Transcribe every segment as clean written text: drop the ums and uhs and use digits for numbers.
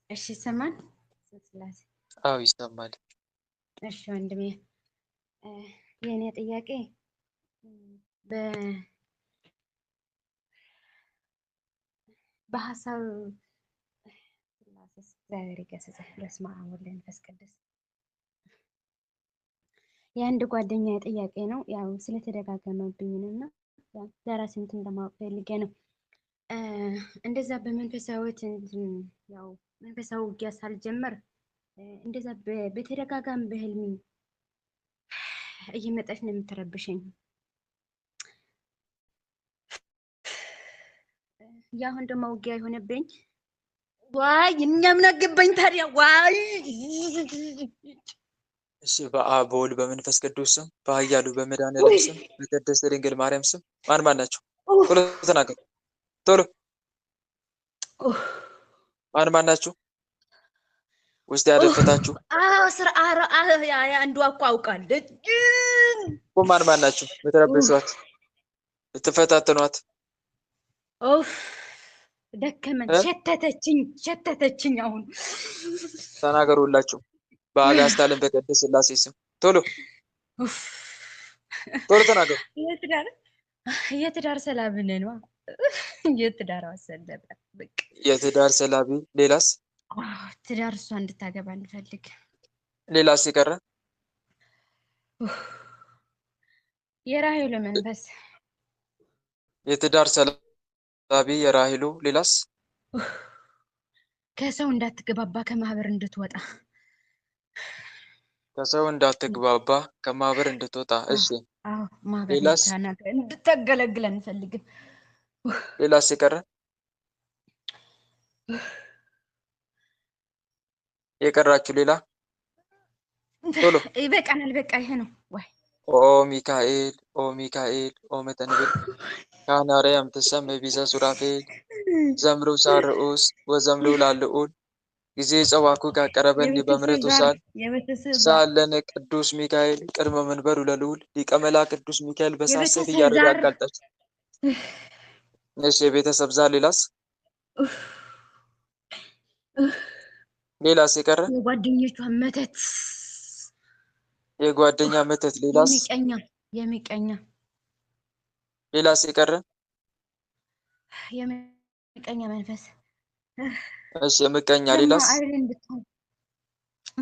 እሺ ይሰማል? ስላሴ አዎ ይሰማል። እሺ ወንድሜ የእኔ ጥያቄ በሀሳብ ስላሴ እግዚአብሔር ይገስጽህ። በስመ አብ ወወልድ ወመንፈስ ቅዱስ። የአንድ ጓደኛ ጥያቄ ነው። ያው ስለተደጋገመብኝ እና ለራሴ እንትን ለማወቅ ፈልጌ ነው። እንደዛ በመንፈሳዊት ያው መንፈሳዊ ውጊያ ሳልጀመር እንደዛ በተደጋጋሚ በህልሜ እየመጣች ነው የምትረብሸኝ። ያሁን ደግሞ ውጊያ የሆነብኝ ዋይ እኛ ምን አገባኝ ታዲያ? ዋይ እሺ በአብ በወልድ በመንፈስ ቅዱስ ስም በኃያሉ በመድኃኔዓለም ስም በቅድስት ድንግል ማርያም ስም ማን ናቸው? ቶሎ ተናገሩ። ቶሎ ማን ናችሁ? ውስጥ ያደፈታችሁ ስራ አንዱ እኮ አውቃለች። ማን ናችሁ? የምትረብሿት የምትፈታተኗት? ደከመን፣ ሸተተችኝ። አሁን ተናገሩላችሁ በአጋዕዝተ ዓለም በቅድስት ሥላሴ ስም ቶሎ ተናገሩ። የትዳር ሰላቢ ነን። የትዳር አሰለበ በቃ የትዳር ሰላቢ። ሌላስ? ትዳር እሷ እንድታገባ እንፈልግ። ሌላስ የቀረ? የራሔሉ መንፈስ። የትዳር ሰላቢ የራሔሉ። ሌላስ? ከሰው እንዳትግባባ ከማህበር እንድትወጣ። ከሰው እንዳትግባባ ከማህበር እንድትወጣ። እሺ ሌላስ? እንድታገለግለን እንፈልግ። ሌላስ የቀረ? የቀራችሁ ሌላ? ቶሎ ይበቃናል። በቃ ይሄ ነው ወይ? ኦ ሚካኤል ኦ ሚካኤል ኦ መተንብል ካህነ አርያም ትሰምዕ ቢዘ ሱራፌል ዘምሩ ሳርዑስ ወዘምሉ ላልዑል ጊዜ ጸዋኩ ካቀረበኒ በምሕረቱ ሳል ለነ ቅዱስ ሚካኤል ቅድመ መንበሩ ለልዑል ሊቀ መላእክት ቅዱስ ሚካኤል በእሳት ሰይፍ እያረደ ያቃልጣችሁ። እሺ የቤተሰብ ዛር። ሌላስ? ሌላስ የቀረ? የጓደኞቿ መተት። የጓደኛ መተት። ሌላስ? የሚቀኛ። ሌላስ የቀረ? የሚቀኛ መንፈስ። እሺ የምቀኛ። ሌላስ?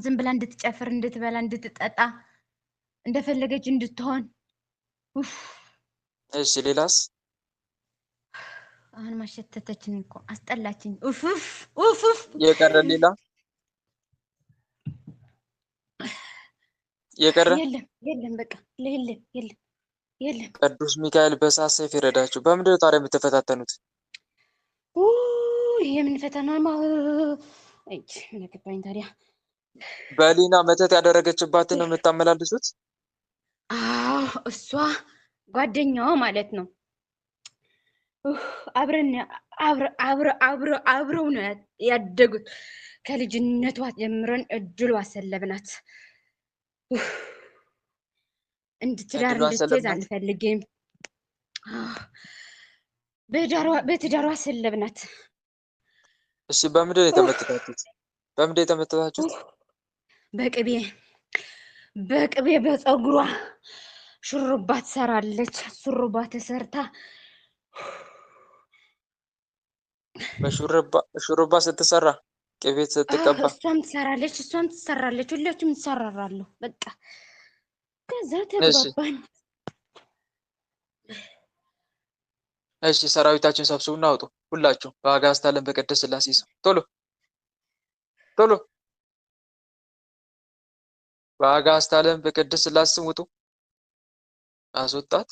ዝም ብላ እንድትጨፍር፣ እንድትበላ፣ እንድትጠጣ እንደፈለገች እንድትሆን። እሺ ሌላስ? አሁን ማሸተተችኝ እኮ አስጠላችኝ። የቀረ ሌላ? የቀረ? የለም በቃ የለም። ቅዱስ ሚካኤል በእሳት ሰይፍ ይረዳችሁ። በምንድን ነው ታዲያ የምትፈታተኑት? የምን ፈተና ነግባኝ ታዲያ። በሊና መተት ያደረገችባትን ነው የምታመላልሱት? እሷ ጓደኛዋ ማለት ነው። አብረው ነው ያደጉት። ከልጅነቷ ጀምረን እድሏ ሰለብናት። ትዳር እንድትይዝ አንፈልግም። በትዳሯ ሰለብናት። እሺ በምንድን ነው የተመተታችሁት? በቅቤ በፀጉሯ ሹሩባ ትሰራለች። ሹሩባ ተሰርታ በሹሩባ ስትሰራ ቅቤ ስትቀባ እሷም ትሰራለች። ሁላችሁም ትሰራራሉ። በቃ ከዛ ተግባባን። እሺ ሰራዊታችን ሰብስቡና አውጡ። ሁላችሁ በአጋዕዝተ ዓለም በቅድስት ሥላሴ ስም ቶሎ በአጋዕዝተ ዓለም በቅድስት ሥላሴ ስም ውጡ። አስወጣት።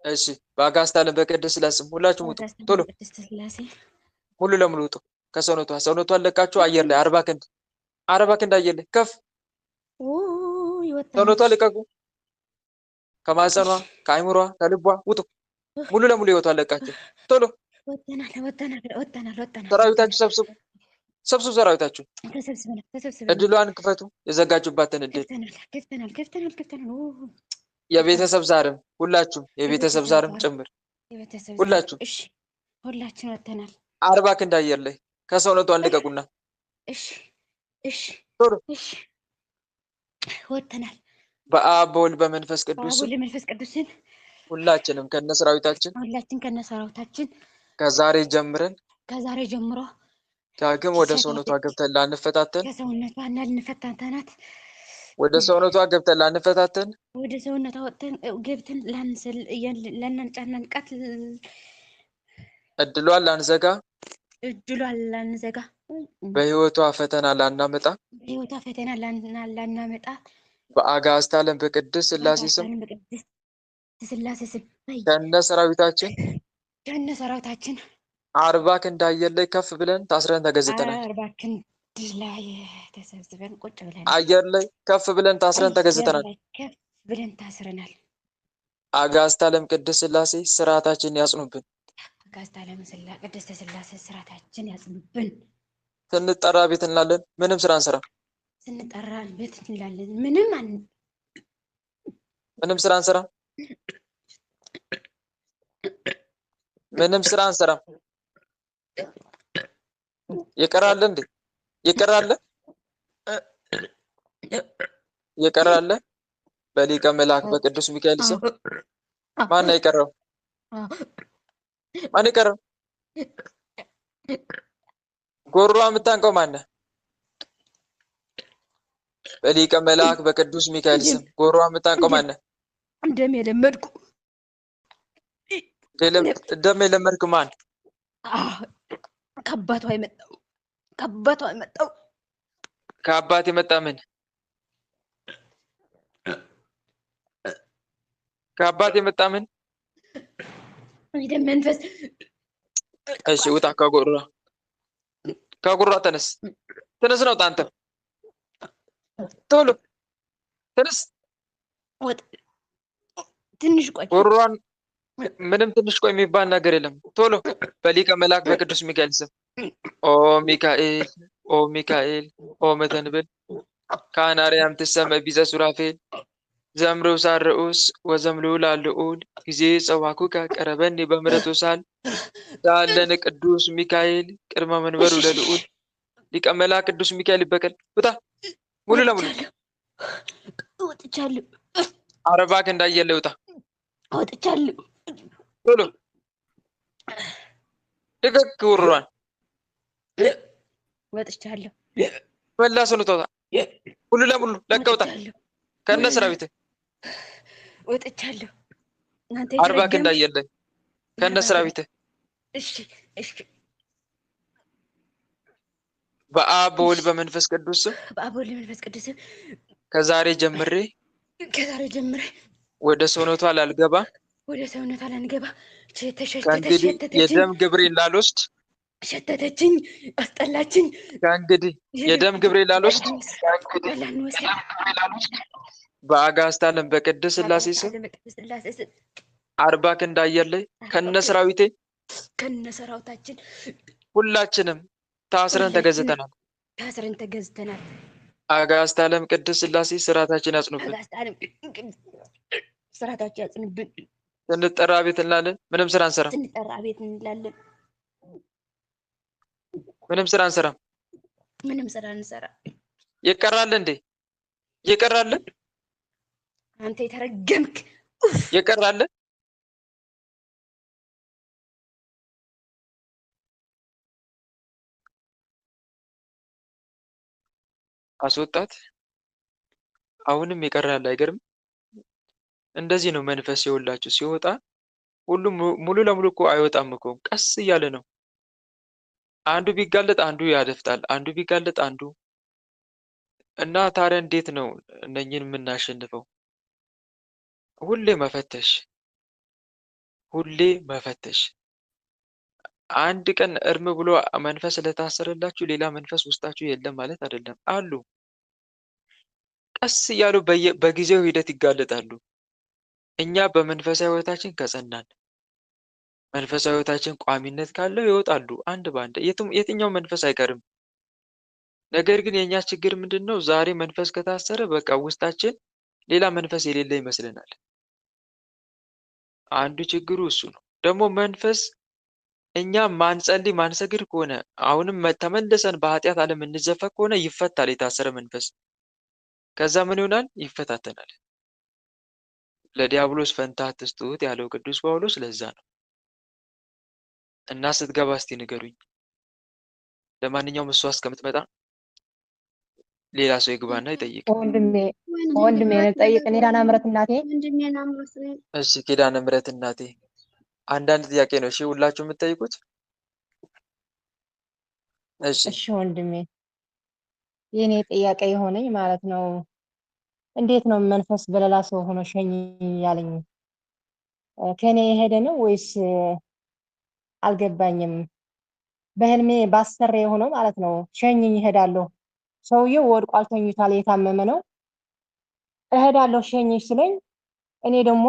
እሺ በአጋዕዝተ ዓለም በቅድስት ሥላሴ ስም ሁላችሁም ውጡ። ቶሎ ሙሉ ለሙሉ ውጡ። ሰውነቷን ለቃችሁ አየር ላይ 40 ክንድ አየር ላይ ከፍ። ሰውነቷን ልቀቁ። ከማህፀኗ ከአይምሯ ከልቧ ውጡ። ሙሉ ለሙሉ ህይወቷን ለቃችሁ ቶሎ። ሰራዊታችሁ ሰብስቡ። ሰራዊታችሁ እድሏን ክፈቱ። የዘጋጁባትን እድል የቤተሰብ ዛርም ሁላችሁም የቤተሰብ ዛርም ጭምር የቤተሰብ ዛር ሁላችሁም እሺ፣ ሁላችን ወተናል። 40 ክንድ አየር ላይ ከሰውነቷ ልቀቁና እሺ እሺ ቶሎ እሺ፣ ወተናል። በአብ በወልድ በመንፈስ በአብ ቅዱስ ወልድ መንፈስ ቅዱስን ሁላችንም ከነሰራዊታችን ሁላችን ከነሰራዊታችን ከዛሬ ጀምረን ከዛሬ ጀምሮ ዳግም ወደ ሰውነቷ ገብተን ላንፈታተን ከሰውነቷ እና ልንፈታተናት ወደ ሰውነቷ ገብተን ላንፈታተን ወደ ሰውነቷ ወጥተን ገብተን ላንጫናንቃት እድሏን ላንዘጋ እድሏን ላንዘጋ በህይወቷ ፈተና ላናመጣ በህይወቷ ፈተና ላናመጣ በአጋዕዝተ ዓለም በቅድስት ሥላሴ ስም በቅድስት ሥላሴ ስም ከነ ሰራዊታችን ከነ ሰራዊታችን 40 ክንድ አየር ላይ ከፍ ብለን ታስረን ተገዝተናል። 40 ክንድ ላይ ተሰብስበን ቁጭ ብለን አየር ላይ ከፍ ብለን ታስረን ተገዝተናል። ከፍ ብለን ታስረናል። አጋዕዝተ ዓለም ቅድስት ሥላሴ ስርዓታችን ያጽኑብን። አጋዕዝተ ዓለም ቅድስት ሥላሴ ስርዓታችን ያጽኑብን። ስንጠራ ቤት እንላለን፣ ምንም ስራ አንሰራ። ስንጠራ ቤት እንላለን፣ ምንም ስራ አንሰራ። ምንም ስራ አንሰራ። ይቀራል እንዴ? ይቀራል? ይቀራል? በሊቀ መልአክ በቅዱስ ሚካኤል ስም ማን ነው የቀረው? ማን የቀረው? ጎሯ የምታንቀው ማን? በሊቀ መልአክ በቅዱስ ሚካኤል ስም ጎሯ የምታንቀው ማን? ደም የለመድኩ ደም የለመድክ ማን? ከአባቷ የመጣው ከአባቷ የመጣው ከአባት የመጣ ምን? ከአባት የመጣ ምን? የደም መንፈስ። እሺ ውጣ ከጎሯ ከጎሯ ተነስ። ተነስ ነው አንተ ቶሎ ተነስ። ትንሽ ቆይ። ጎሯን ምንም ትንሽ ቆይ የሚባል ነገር የለም። ቶሎ በሊቀ መልአክ በቅዱስ ሚካኤል ስም ኦ ሚካኤል ኦ ሚካኤል ኦ መተንብል ካናርያም ትሰመ ቢዘ ሱራፌል ዘምረው ሳርኡስ ወዘምሉ ላልኡል ጊዜ ጸዋኩከ ቀረበኒ በምሕረቱ ሳል ዳለን ቅዱስ ሚካኤል ቅድመ መንበሩ ለልዑል ሊቀ መልአክ ቅዱስ ሚካኤል ይበቀል። ውጣ ሙሉ ለሙሉ ወጥቻለሁ። 40 ክንድ አየር ላይ ውጣ። ወጥቻለሁ። ቶሎ ልቀቅ ጉሯን። ወጥቻለሁ። መላ ሰውነቷ ሙሉ ለሙሉ ለቀህ ውጣ ከነ ሰራዊትህ። ወጥቻለሁ። 40 ክንድ አየር ላይ ከነ ሰራዊትህ። እሺ እሺ። በአብ በወልድ በመንፈስ ቅዱስ በአብ ወልድ መንፈስ ቅዱስ ከዛሬ ጀምሬ ወደ ሰውነቷ ላልገባ ወደ ሰውነቷ ላንገባ ከእንግዲህ የደም ግብሬን ላልወስድ ሸተተችኝ፣ አስጠላችኝ። ከእንግዲህ የደም ግብሬን ላልወስድ በአጋዕዝተ ዓለም በቅድስት ሥላሴ ስም 40 ክንድ አየር ላይ ከነ ሰራዊታችን ሁላችንም ታስረን ተገዝተናል። አጋዕዝተ ዓለም ቅድስት ሥላሴ ስርዓታችን ያጽኑብን። ስርዓታችን ያጽኑብን። ስንጠራ ቤት እንላለን፣ ምንም ስራ አንሰራም። ስንጠራ ቤት እንላለን፣ ምንም ስራ አንሰራም። ምንም ስራ አንሰራ። ይቀራል እንዴ? ይቀራል? አንተ የተረገምክ ይቀራል? አስወጣት። አሁንም ይቀራል። አይገርም? እንደዚህ ነው መንፈስ ይኸውላችሁ ሲወጣ ሁሉም ሙሉ ለሙሉ እኮ አይወጣም እኮ ቀስ እያለ ነው። አንዱ ቢጋለጥ አንዱ ያደፍጣል፣ አንዱ ቢጋለጥ አንዱ እና ታዲያ እንዴት ነው እነኝን የምናሸንፈው? ሁሌ መፈተሽ፣ ሁሌ መፈተሽ። አንድ ቀን እርም ብሎ መንፈስ ስለታሰረላችሁ ሌላ መንፈስ ውስጣችሁ የለም ማለት አይደለም። አሉ ቀስ እያሉ በጊዜው ሂደት ይጋለጣሉ። እኛ በመንፈሳዊ ሕይወታችን ከጸናን መንፈሳዊ ሕይወታችን ቋሚነት ካለው ይወጣሉ አንድ በአንድ። የትኛው መንፈስ አይቀርም። ነገር ግን የእኛ ችግር ምንድን ነው? ዛሬ መንፈስ ከታሰረ በቃ ውስጣችን ሌላ መንፈስ የሌለ ይመስለናል። አንዱ ችግሩ እሱ ነው። ደግሞ መንፈስ እኛ ማንጸልይ ማንሰግድ ከሆነ አሁንም ተመልሰን በኃጢአት ዓለም እንዘፈቅ ከሆነ ይፈታል። የታሰረ መንፈስ ከዛ ምን ይሆናል? ይፈታተናል። ለዲያብሎስ ፈንታ አትስጡት ያለው ቅዱስ ጳውሎስ ለዛ ነው። እና ስትገባ እስቲ ንገሩኝ። ለማንኛውም እሷ እስከምትመጣ ሌላ ሰው ይግባና ይጠይቅ። ወንድሜ ጠይቅ። ኪዳነ ምሕረት እናቴ። እሺ ኪዳነ ምሕረት እናቴ፣ አንዳንድ ጥያቄ ነው እሺ ሁላችሁ የምትጠይቁት? እሺ ወንድሜ፣ የኔ ጥያቄ የሆነኝ ማለት ነው እንዴት ነው መንፈስ በሌላ ሰው ሆኖ ሸኝ ያለኝ? ከኔ የሄደ ነው ወይስ አልገባኝም። በህልሜ ባሰሬ ሆኖ ማለት ነው ሸኝኝ እሄዳለሁ። ሰውየው ወድቋል፣ ተኝቷል፣ የታመመ ነው። እሄዳለሁ ሸኝኝ ስለኝ እኔ ደግሞ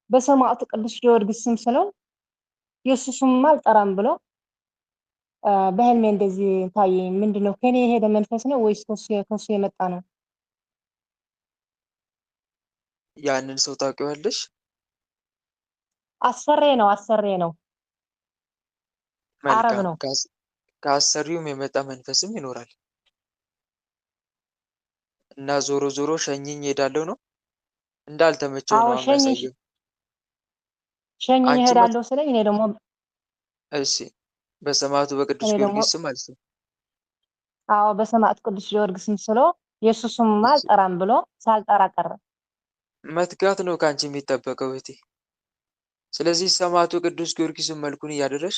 በሰማዕቱ ቅዱስ ጊዮርጊስ ስም ስለው የሱ ስም አልጠራም ብሎ በህልሜ እንደዚህ ታየኝ። ምንድነው ከኔ የሄደ መንፈስ ነው ወይስ ከሱ የመጣ ነው? ያንን ሰው ታውቂዋለሽ? አሰሬ ነው። አረብ መልካም። ነው። ከአሰሪውም የመጣ መንፈስም ይኖራል እና ዞሮ ዞሮ ሸኝኝ ሄዳለሁ ነው እንዳልተመቸው ነው የሚያሳየው። ሸኝኝ ሄዳለሁ ስለኝ እኔ ደግሞ እሺ በሰማዕቱ በቅዱስ ጊዮርጊስ ስም አልኩ። አዎ በሰማዕቱ ቅዱስ ጊዮርጊስ ስም ስሎ የሱ ስም አልጠራም ብሎ ሳልጠራ ቀረ። መትጋት ነው ካንቺ የሚጠበቀው እህቴ። ስለዚህ ሰማዕቱ ቅዱስ ጊዮርጊስን መልኩን እያደረሽ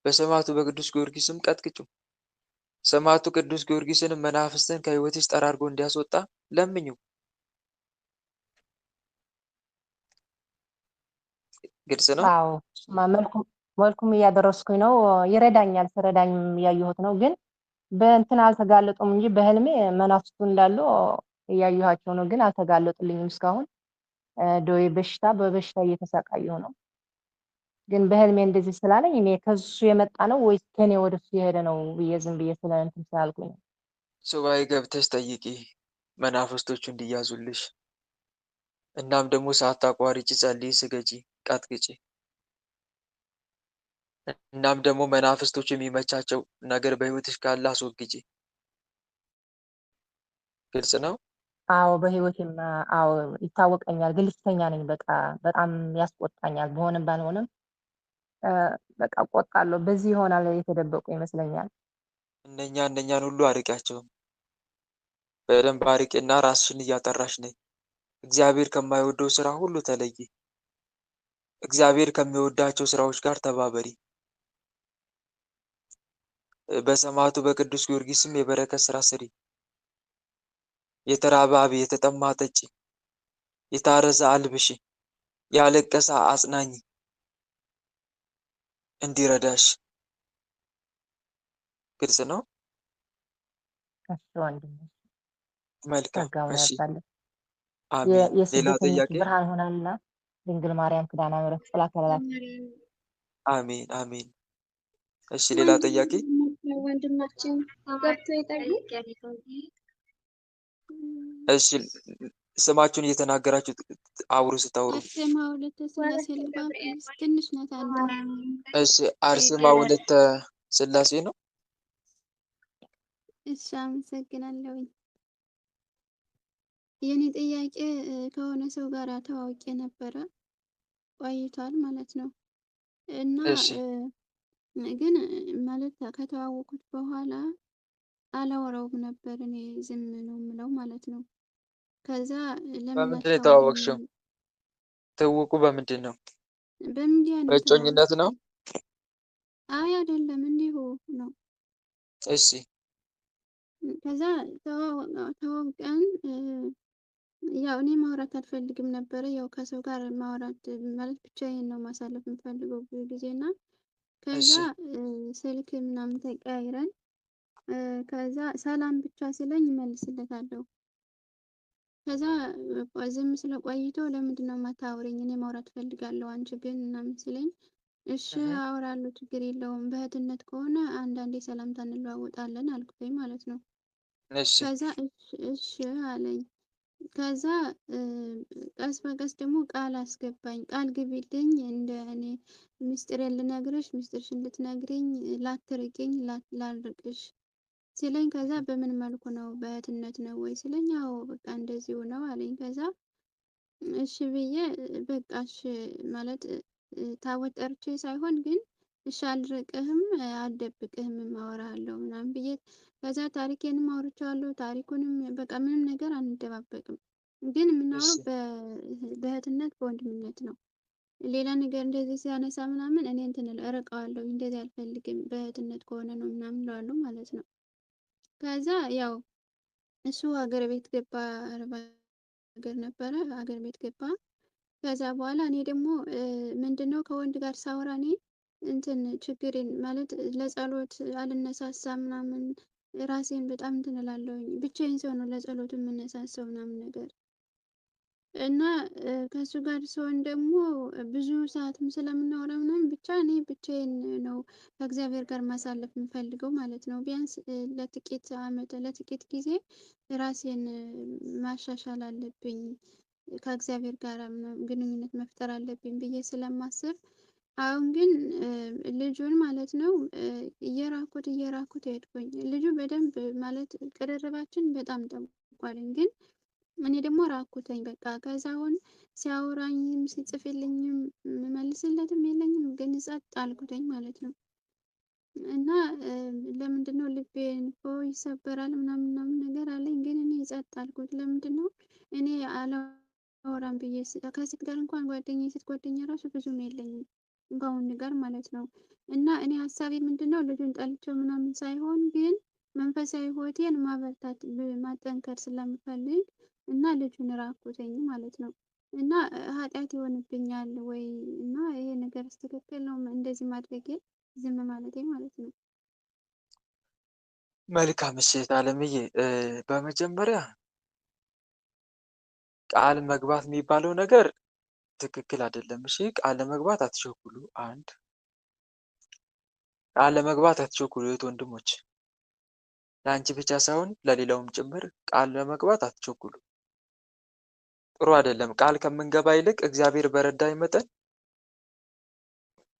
በሰማዕቱ በቅዱስ ጊዮርጊስም ቀጥቅጩ። ሰማዕቱ ቅዱስ ጊዮርጊስን መናፍስትን ከህይወትሽ ጠራርጎ እንዲያስወጣ ለምኙ። ግልጽ ነው? አዎ መልኩም እያደረስኩኝ ነው። ይረዳኛል። ስረዳኝም እያየሁት ነው። ግን በእንትን አልተጋለጡም እንጂ በህልሜ መናፍስቱ እንዳሉ እያየኋቸው ነው። ግን አልተጋለጡልኝም እስካሁን። ደዌ በበሽታ እየተሰቃየሁ ነው። ግን በህልሜ እንደዚህ ስላለኝ እኔ ከሱ የመጣ ነው ወይስ ከኔ ወደሱ የሄደ ነው ብዬ ዝም ብዬ እንትን ስላልኩኝ ነው። ሱባኤ ገብተሽ ጠይቂ መናፍስቶቹ እንዲያዙልሽ። እናም ደግሞ ሳታቋርጪ ጸልይ፣ ስገጂ፣ ቀጥቅጪ። እናም ደግሞ መናፍስቶቹ የሚመቻቸው ነገር በህይወትሽ ካለ አስወግጂ። ግልጽ ነው? አዎ በህይወቴም አዎ ይታወቀኛል። ግልፍተኛ ነኝ። በቃ በጣም ያስቆጣኛል። በሆነም ባልሆነም በቃ እቆጣለሁ። በዚህ ይሆናል የተደበቁ ይመስለኛል። እነኛን ሁሉ አርቂያቸው። በደንብ አርቂና ራስሽን እያጠራሽ ነኝ። እግዚአብሔር ከማይወደው ስራ ሁሉ ተለይ። እግዚአብሔር ከሚወዳቸው ስራዎች ጋር ተባበሪ። በሰማዕቱ በቅዱስ ጊዮርጊስ ስም የበረከት ስራ ስሪ። የተራበ አብዪ፣ የተጠማ ጠጪ፣ የታረዘ አልብሺ፣ ያለቀሰ አጽናኝ እንዲረዳሽ። ግልጽ ነው? እሺ ወንድሜ መልካም። ጸጋውን እሺ ያብዛልህ። አሜን። ሌላ የስደተኞች ጥያቄ? ብርሃን ሆናልና ድንግል ማርያም ኪዳነ ምሕረት ጥላ ከለላት። አሜን አሜን። እሺ ሌላ ጥያቄ? ወንድማችን ገብቶ ይጠይቅ። እሺ ስማችሁን እየተናገራችሁ አውሩ ስታውሩ። አርሴማ ወለተ ስላሴ ልባስ ትንሽ ናት አንተ። እሺ አርሴማ ወለተ ስላሴ ነው። እሺ አመሰግናለሁኝ። የኔ ጥያቄ ከሆነ ሰው ጋር ተዋውቄ ነበረ ቆይቷል ማለት ነው እና ግን ማለት ከተዋወቁት በኋላ አላወራውም ነበር። እኔ ዝም ነው የምለው ማለት ነው። ከዛ ለምን በምንድን ነው የተዋወቅሽው? ትውውቁ በምንድን ነው? በሚዲያ ነው። በእጮኝነት ነው? አይ አይደለም፣ እንዲሁ ነው። እሺ ከዛ ተዋውቀን ያው እኔ ማውራት አልፈልግም ነበረ። ያው ከሰው ጋር ማውራት ማለት ብቻዬን ነው ማሳለፍ የምፈልገው ብዙ ጊዜና ከዛ ስልክ ምናምን ተቀያይረን ከዛ ሰላም ብቻ ስለኝ እመልስለታለሁ። ከዛ ዝም ስለቆይቶ ለምንድን ነው የማታወሪኝ? እኔ ማውራት ፈልጋለሁ አንቺ ግን ምናምን ሲለኝ እሺ አወራለሁ ችግር የለውም በእህትነት ከሆነ አንዳንዴ ሰላምታ እንለዋወጣለን አልኩኝ ማለት ነው። ከዛ እሺ አለኝ። ከዛ ቀስ በቀስ ደግሞ ቃል አስገባኝ። ቃል ግቢልኝ እንደ እኔ ምስጢሬን ልነግርሽ፣ ምስጢርሽን ልትነግሪኝ፣ ላትርቂኝ፣ ላልርቅሽ ሲለኝ ከዛ በምን መልኩ ነው በእህትነት ነው ወይ ሲለኝ አዎ በቃ እንደዚሁ ነው አለኝ። ከዛ እሺ ብዬ በቃ እሺ ማለት ታቦት ጠርቼ ሳይሆን ግን እሺ አልርቅህም አልደብቅህም አወራለሁ ምናምን ብዬ ከዛ ታሪኬንም አውርቼዋለሁ። ታሪኩንም በቃ ምንም ነገር አንደባበቅም፣ ግን እሺ የምናወራው በእህትነት በወንድምነት ነው። ሌላ ነገር እንደዚህ ሲያነሳ ምናምን እኔ እንትን እርቀዋለሁ፣ እንደዚህ አልፈልግም፣ በእህትነት ከሆነ ነው ምናምን እለዋለሁ ማለት ነው። ከዛ ያው እሱ ሀገር ቤት ገባ፣ አረብ ሀገር ነበረ፣ ሀገር ቤት ገባ። ከዛ በኋላ እኔ ደግሞ ምንድነው ከወንድ ጋር ሳወራ እኔ እንትን ችግሬን ማለት ለጸሎት አልነሳሳ ምናምን ራሴን በጣም እንትን እላለሁኝ። ብቻዬን ሰው ነው ለጸሎት የምነሳሳው ምናምን ነገር እና ከእሱ ጋር ስሆን ደግሞ ብዙ ሰዓትም ስለምናወራ ምናምን ብቻ እኔ ብቻዬን ነው ከእግዚአብሔር ጋር ማሳለፍ የምፈልገው ማለት ነው። ቢያንስ ለጥቂት ዓመት ለጥቂት ጊዜ ራሴን ማሻሻል አለብኝ፣ ከእግዚአብሔር ጋር ግንኙነት መፍጠር አለብኝ ብዬ ስለማስብ አሁን ግን ልጁን ማለት ነው እየራኩት ሄድኩኝ። ልጁ በደንብ ማለት ቅርርባችን በጣም ጠብቋልኝ፣ ግን እኔ ደግሞ ራኩተኝ በቃ። ከዛ አሁን ሲያወራኝም ሲጽፍልኝም መልስለትም የለኝም፣ ግን ጸጥ አልኩተኝ ማለት ነው። እና ለምንድነው ልቤን ይሰበራል ምናምን ነገር አለኝ፣ ግን እኔ ጸጥ አልኩት። ለምንድነው እኔ አላወራም ብዬ ከሴት ጋር እንኳን ሴት ጓደኛ ራሱ ብዙም የለኝም ከወንድ ጋር ማለት ነው። እና እኔ ሀሳቤ ምንድነው ልጁን ጠልቼው ምናምን ሳይሆን ግን መንፈሳዊ ሕይወቴን ማበርታት ማጠንከር ስለምፈልግ እና ልጁን ራኩተኝ ማለት ነው። እና ኃጢአት ይሆንብኛል ወይ? እና ይሄ ነገር ትክክል ነው እንደዚህ ማድረጌ ዝም ማለቴ ማለት ነው? መልካም እሺት አለምዬ፣ በመጀመሪያ ቃል መግባት የሚባለው ነገር ትክክል አይደለም። እሺ ቃል ለመግባት አትቸኩሉ። አንድ ቃል ለመግባት አትቸኩሉ እህት ወንድሞች፣ ለአንቺ ብቻ ሳይሆን ለሌላውም ጭምር ቃል ለመግባት አትቸኩሉ። ጥሩ አይደለም። ቃል ከምንገባ ይልቅ እግዚአብሔር በረዳኝ መጠን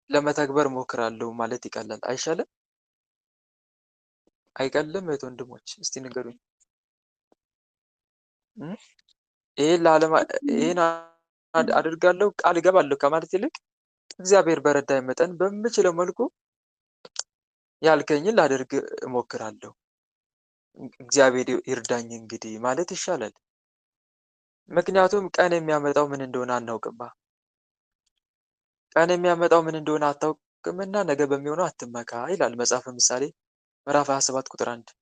ለመተግበር ሞክራለሁ ማለት ይቀላል። አይሻልም? አይቀልም? እህት ወንድሞች እስቲ ንገሩኝ። ይሄን አድርጋለሁ ቃል እገባለሁ ከማለት ይልቅ እግዚአብሔር በረዳኝ መጠን በምችለው መልኩ ያልከኝን ላደርግ እሞክራለሁ፣ እግዚአብሔር ይርዳኝ እንግዲህ ማለት ይሻላል። ምክንያቱም ቀን የሚያመጣው ምን እንደሆነ አናውቅማ። ቀን የሚያመጣው ምን እንደሆነ አታውቅምና ነገ በሚሆነው አትመካ ይላል መጽሐፈ ምሳሌ ምዕራፍ 27 ቁጥር 1።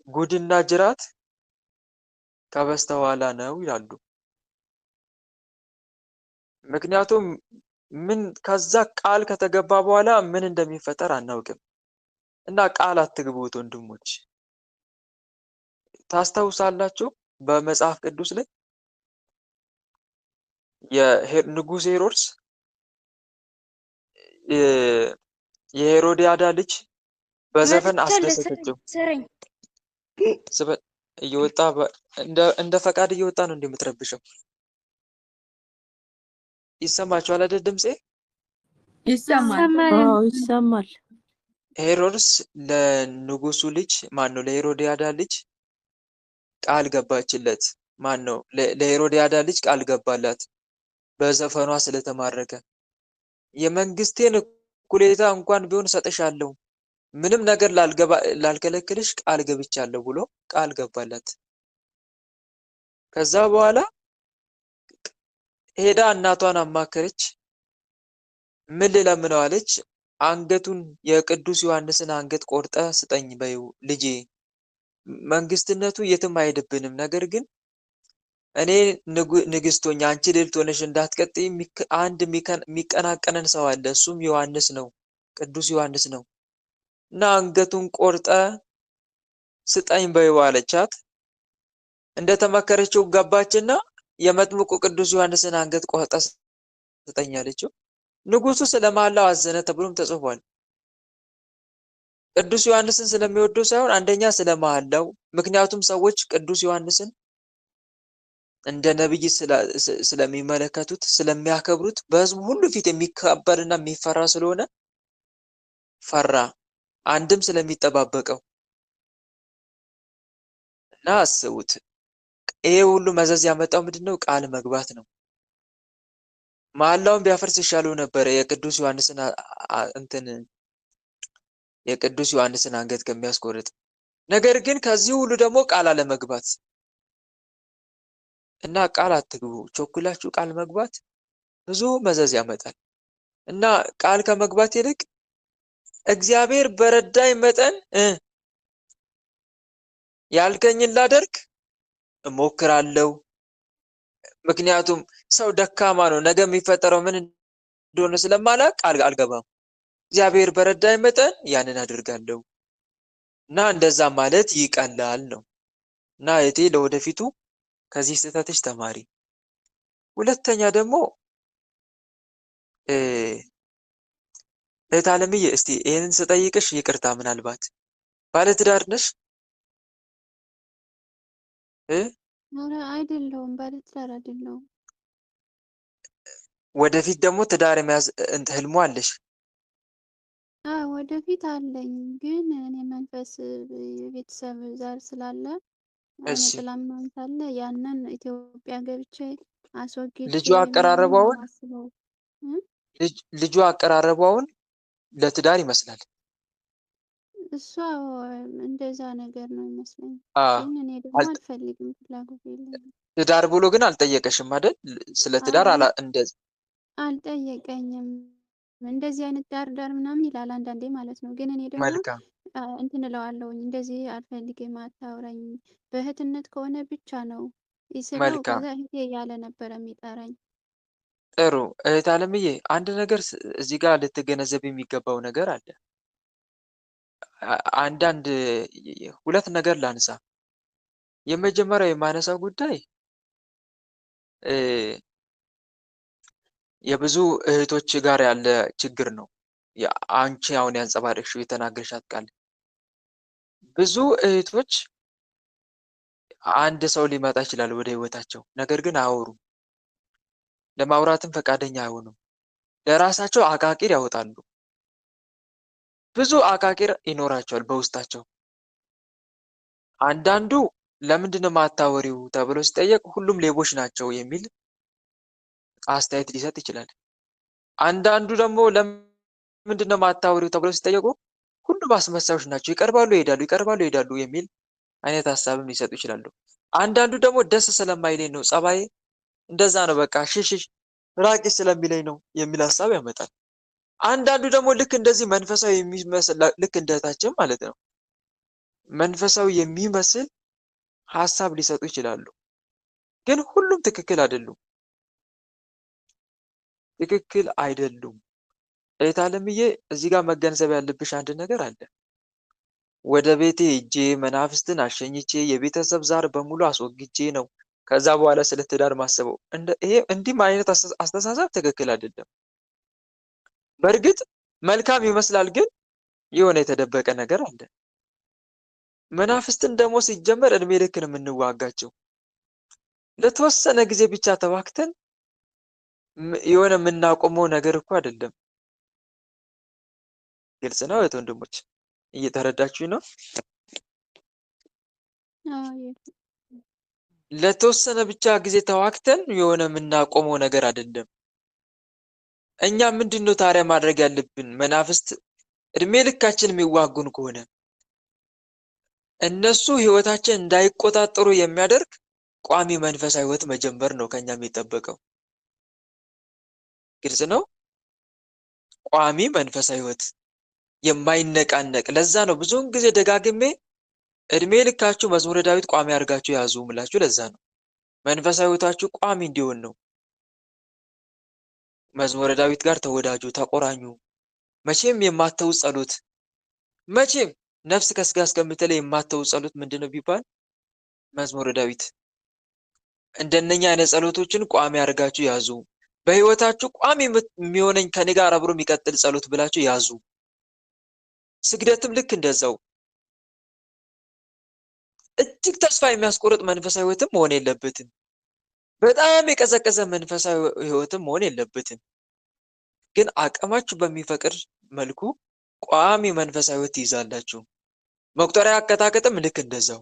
ጉድና ጅራት ከበስተኋላ ነው ይላሉ። ምክንያቱም ምን ከዛ ቃል ከተገባ በኋላ ምን እንደሚፈጠር አናውቅም እና ቃል አትግቡት ወንድሞች። ታስታውሳላችሁ በመጽሐፍ ቅዱስ ላይ የንጉሥ ሄሮድስ የሄሮዲያዳ ልጅ በዘፈን አስደሰተችው። እየወጣ እንደ ፈቃድ እየወጣ ነው እንደምትረብሸው። ይሰማችኋል አይደል? ድምጼ ይሰማል። ሄሮድስ ለንጉሱ ልጅ ማን ነው ለሄሮዲያዳ ልጅ ቃል ገባችለት። ማን ነው ለሄሮዲያዳ ልጅ ቃል ገባላት በዘፈኗ ስለተማረከ። የመንግስቴን እኩሌታ እንኳን ቢሆን ሰጥሻለሁ፣ ምንም ነገር ላልከለክልሽ ቃል ገብቻለሁ ብሎ ቃል ገባላት። ከዛ በኋላ ሄዳ እናቷን አማከረች። ምን ልለምነው አለች። አንገቱን የቅዱስ ዮሐንስን አንገት ቆርጠ ስጠኝ በይው ልጄ፣ መንግስትነቱ የትም አይሄድብንም፣ ነገር ግን እኔ ንግስት ሆኜ አንቺ ልዕልት ሆነሽ እንዳትቀጥይ አንድ የሚቀናቀነን ሰው አለ፣ እሱም ዮሐንስ ነው፣ ቅዱስ ዮሐንስ ነው እና አንገቱን ቆርጠ ስጠኝ በይው አለቻት። እንደተመከረችው ገባችና የመጥምቁ ቅዱስ ዮሐንስን አንገት ቆርጠ ስጠኝ አለችው። ንጉሱ ስለመሐላው አዘነ ተብሎም ተጽፏል። ቅዱስ ዮሐንስን ስለሚወደው ሳይሆን አንደኛ ስለመሐላው፣ ምክንያቱም ሰዎች ቅዱስ ዮሐንስን እንደ ነብይ ስለሚመለከቱት ስለሚያከብሩት በህዝቡ ሁሉ ፊት የሚከበርና የሚፈራ ስለሆነ ፈራ። አንድም ስለሚጠባበቀው እና አስቡት፣ ይሄ ሁሉ መዘዝ ያመጣው ምንድነው? ቃል መግባት ነው። መሐላውን ቢያፈርስ ይሻለው ነበረ የቅዱስ ዮሐንስን አንገት ከሚያስቆርጥ። ነገር ግን ከዚህ ሁሉ ደግሞ ቃል አለመግባት እና ቃል አትግቡ። ቸኩላችሁ ቃል መግባት ብዙ መዘዝ ያመጣል እና ቃል ከመግባት ይልቅ እግዚአብሔር በረዳኝ መጠን ያልከኝን ላደርግ እሞክራለሁ። ምክንያቱም ሰው ደካማ ነው። ነገ የሚፈጠረው ምን እንደሆነ ስለማላውቅ ቃል አልገባም። እግዚአብሔር በረዳኝ መጠን ያንን አደርጋለሁ እና እንደዛ ማለት ይቀላል ነው። እና እህቴ ለወደፊቱ ከዚህ ስህተትሽ ተማሪ። ሁለተኛ ደግሞ እህት አለምዬ፣ እስቲ ይሄንን ስጠይቅሽ ይቅርታ፣ ምናልባት ባለትዳር ነሽ? ኧረ አይደለሁም፣ ባለትዳር አይደለሁም። ወደፊት ደግሞ ትዳር የመያዝ ህልሙ አለሽ? ወደፊት አለኝ፣ ግን እኔ መንፈስ የቤተሰብ ዛር ስላለ አይነ ጥላ ምናምን ሳለ ያንን ኢትዮጵያ ገብቼ አስወግጄ ልጁ አቀራረቧውን ለትዳር ይመስላል። እሷ እንደዛ ነገር ነው ይመስለኝ፣ ግን እኔ ደግሞ አልፈልግም፣ ፍላጎት የለኝም። ትዳር ብሎ ግን አልጠየቀሽም አይደል? ስለ ትዳር አልጠየቀኝም። እንደዚህ አይነት ዳር ምናምን ይላል አንዳንዴ ማለት ነው። ግን እኔ ደግሞ እንትን እለዋለሁኝ፣ እንደዚህ አልፈልግም፣ አታውራኝ፣ በእህትነት ከሆነ ብቻ ነው ይስለው። ከዛ እህቴ እያለ ነበረ የሚጠራኝ። ጥሩ እህት አለምዬ፣ አንድ ነገር እዚህ ጋር ልትገነዘብ የሚገባው ነገር አለ። ሁለት ነገር ላንሳ። የመጀመሪያው የማነሳው ጉዳይ የብዙ እህቶች ጋር ያለ ችግር ነው። አንቺ አሁን ያንጸባረቅሽው የተናገርሻት ቃል ብዙ እህቶች አንድ ሰው ሊመጣ ይችላል ወደ ህይወታቸው፣ ነገር ግን አያወሩም። ለማውራትም ፈቃደኛ አይሆኑም። ለራሳቸው አቃቂር ያወጣሉ። ብዙ አቃቂር ይኖራቸዋል በውስጣቸው። አንዳንዱ ለምንድን ነው የማታወሪው ተብሎ ሲጠየቅ ሁሉም ሌቦች ናቸው የሚል አስተያየት ሊሰጥ ይችላል። አንዳንዱ ደግሞ ለምንድን ነው የማታወሪው ተብሎ ሲጠየቁ ሁሉም አስመሳዮች ናቸው፣ ይቀርባሉ ይሄዳሉ የሚል አይነት ሀሳብም ሊሰጡ ይችላሉ። አንዳንዱ ደግሞ ደስ ስለማይለኝ ነው፣ ጸባዬ እንደዛ ነው፣ በቃ ሽሽሽ ራቂ ስለሚለኝ ነው የሚል ሀሳብ ያመጣል። አንዳንዱ ደግሞ ልክ እንደዚህ መንፈሳዊ የሚመስል ልክ እንደታችን ማለት ነው መንፈሳዊ የሚመስል ሀሳብ ሊሰጡ ይችላሉ። ግን ሁሉም ትክክል አይደሉም። እህት አለምዬ፣ እዚህ ጋር መገንዘብ ያለብሽ አንድ ነገር አለ። ወደ ቤቴ ሄጄ መናፍስትን አሸኝቼ የቤተሰብ ዛር በሙሉ አስወግጄ ነው ከዛ በኋላ ስለ ትዳር ማሰበው። እንዲህ አይነት አስተሳሰብ ትክክል አይደለም። በእርግጥ መልካም ይመስላል፣ ግን የሆነ የተደበቀ ነገር አለ። መናፍስትን ደግሞ ሲጀመር እድሜ ልክ ነው የምንዋጋቸው። ለተወሰነ ጊዜ ብቻ ተዋክተን የሆነ የምናቆመው ነገር እኮ አይደለም። ግልጽ ነው እህት ወንድሞች፣ እየተረዳችሁ ነው? ለተወሰነ ብቻ ጊዜ ተዋክተን የሆነ የምናቆመው ነገር አይደለም። እኛ ምንድነው ታዲያ ማድረግ ያለብን? መናፍስት እድሜ ልካችን የሚዋጉን ከሆነ እነሱ ህይወታችን እንዳይቆጣጠሩ የሚያደርግ ቋሚ መንፈሳዊ ህይወት መጀመር ነው ከኛ የሚጠበቀው። ግልጽ ነው? ቋሚ መንፈሳዊ ህይወት የማይነቃነቅ። ለዛ ነው ብዙውን ጊዜ ደጋግሜ እድሜ ልካችሁ መዝሙረ ዳዊት ቋሚ አድርጋችሁ ያዙ ምላችሁ። ለዛ ነው መንፈሳዊ ህይወታችሁ ቋሚ እንዲሆን ነው። መዝሙረ ዳዊት ጋር ተወዳጁ፣ ተቆራኙ። መቼም የማተውት ጸሎት፣ መቼም ነፍስ ከስጋ እስከምትለይ የማተውት ጸሎት ምንድነው ቢባል መዝሙረ ዳዊት። እንደነኛ አይነት ጸሎቶችን ቋሚ አድርጋችሁ ያዙ። በህይወታችሁ ቋሚ የሚሆነኝ ከኔ ጋር አብሮ የሚቀጥል ጸሎት ብላችሁ ያዙ። ስግደትም ልክ እንደዛው። እጅግ ተስፋ የሚያስቆርጥ መንፈሳዊ ህይወትም መሆን የለበትም። በጣም የቀዘቀዘ መንፈሳዊ ህይወትም መሆን የለበትም። ግን አቅማችሁ በሚፈቅድ መልኩ ቋሚ መንፈሳዊ ህይወት ትይዛላችሁ። መቁጠሪያ አቀጣቀጥም ልክ እንደዛው።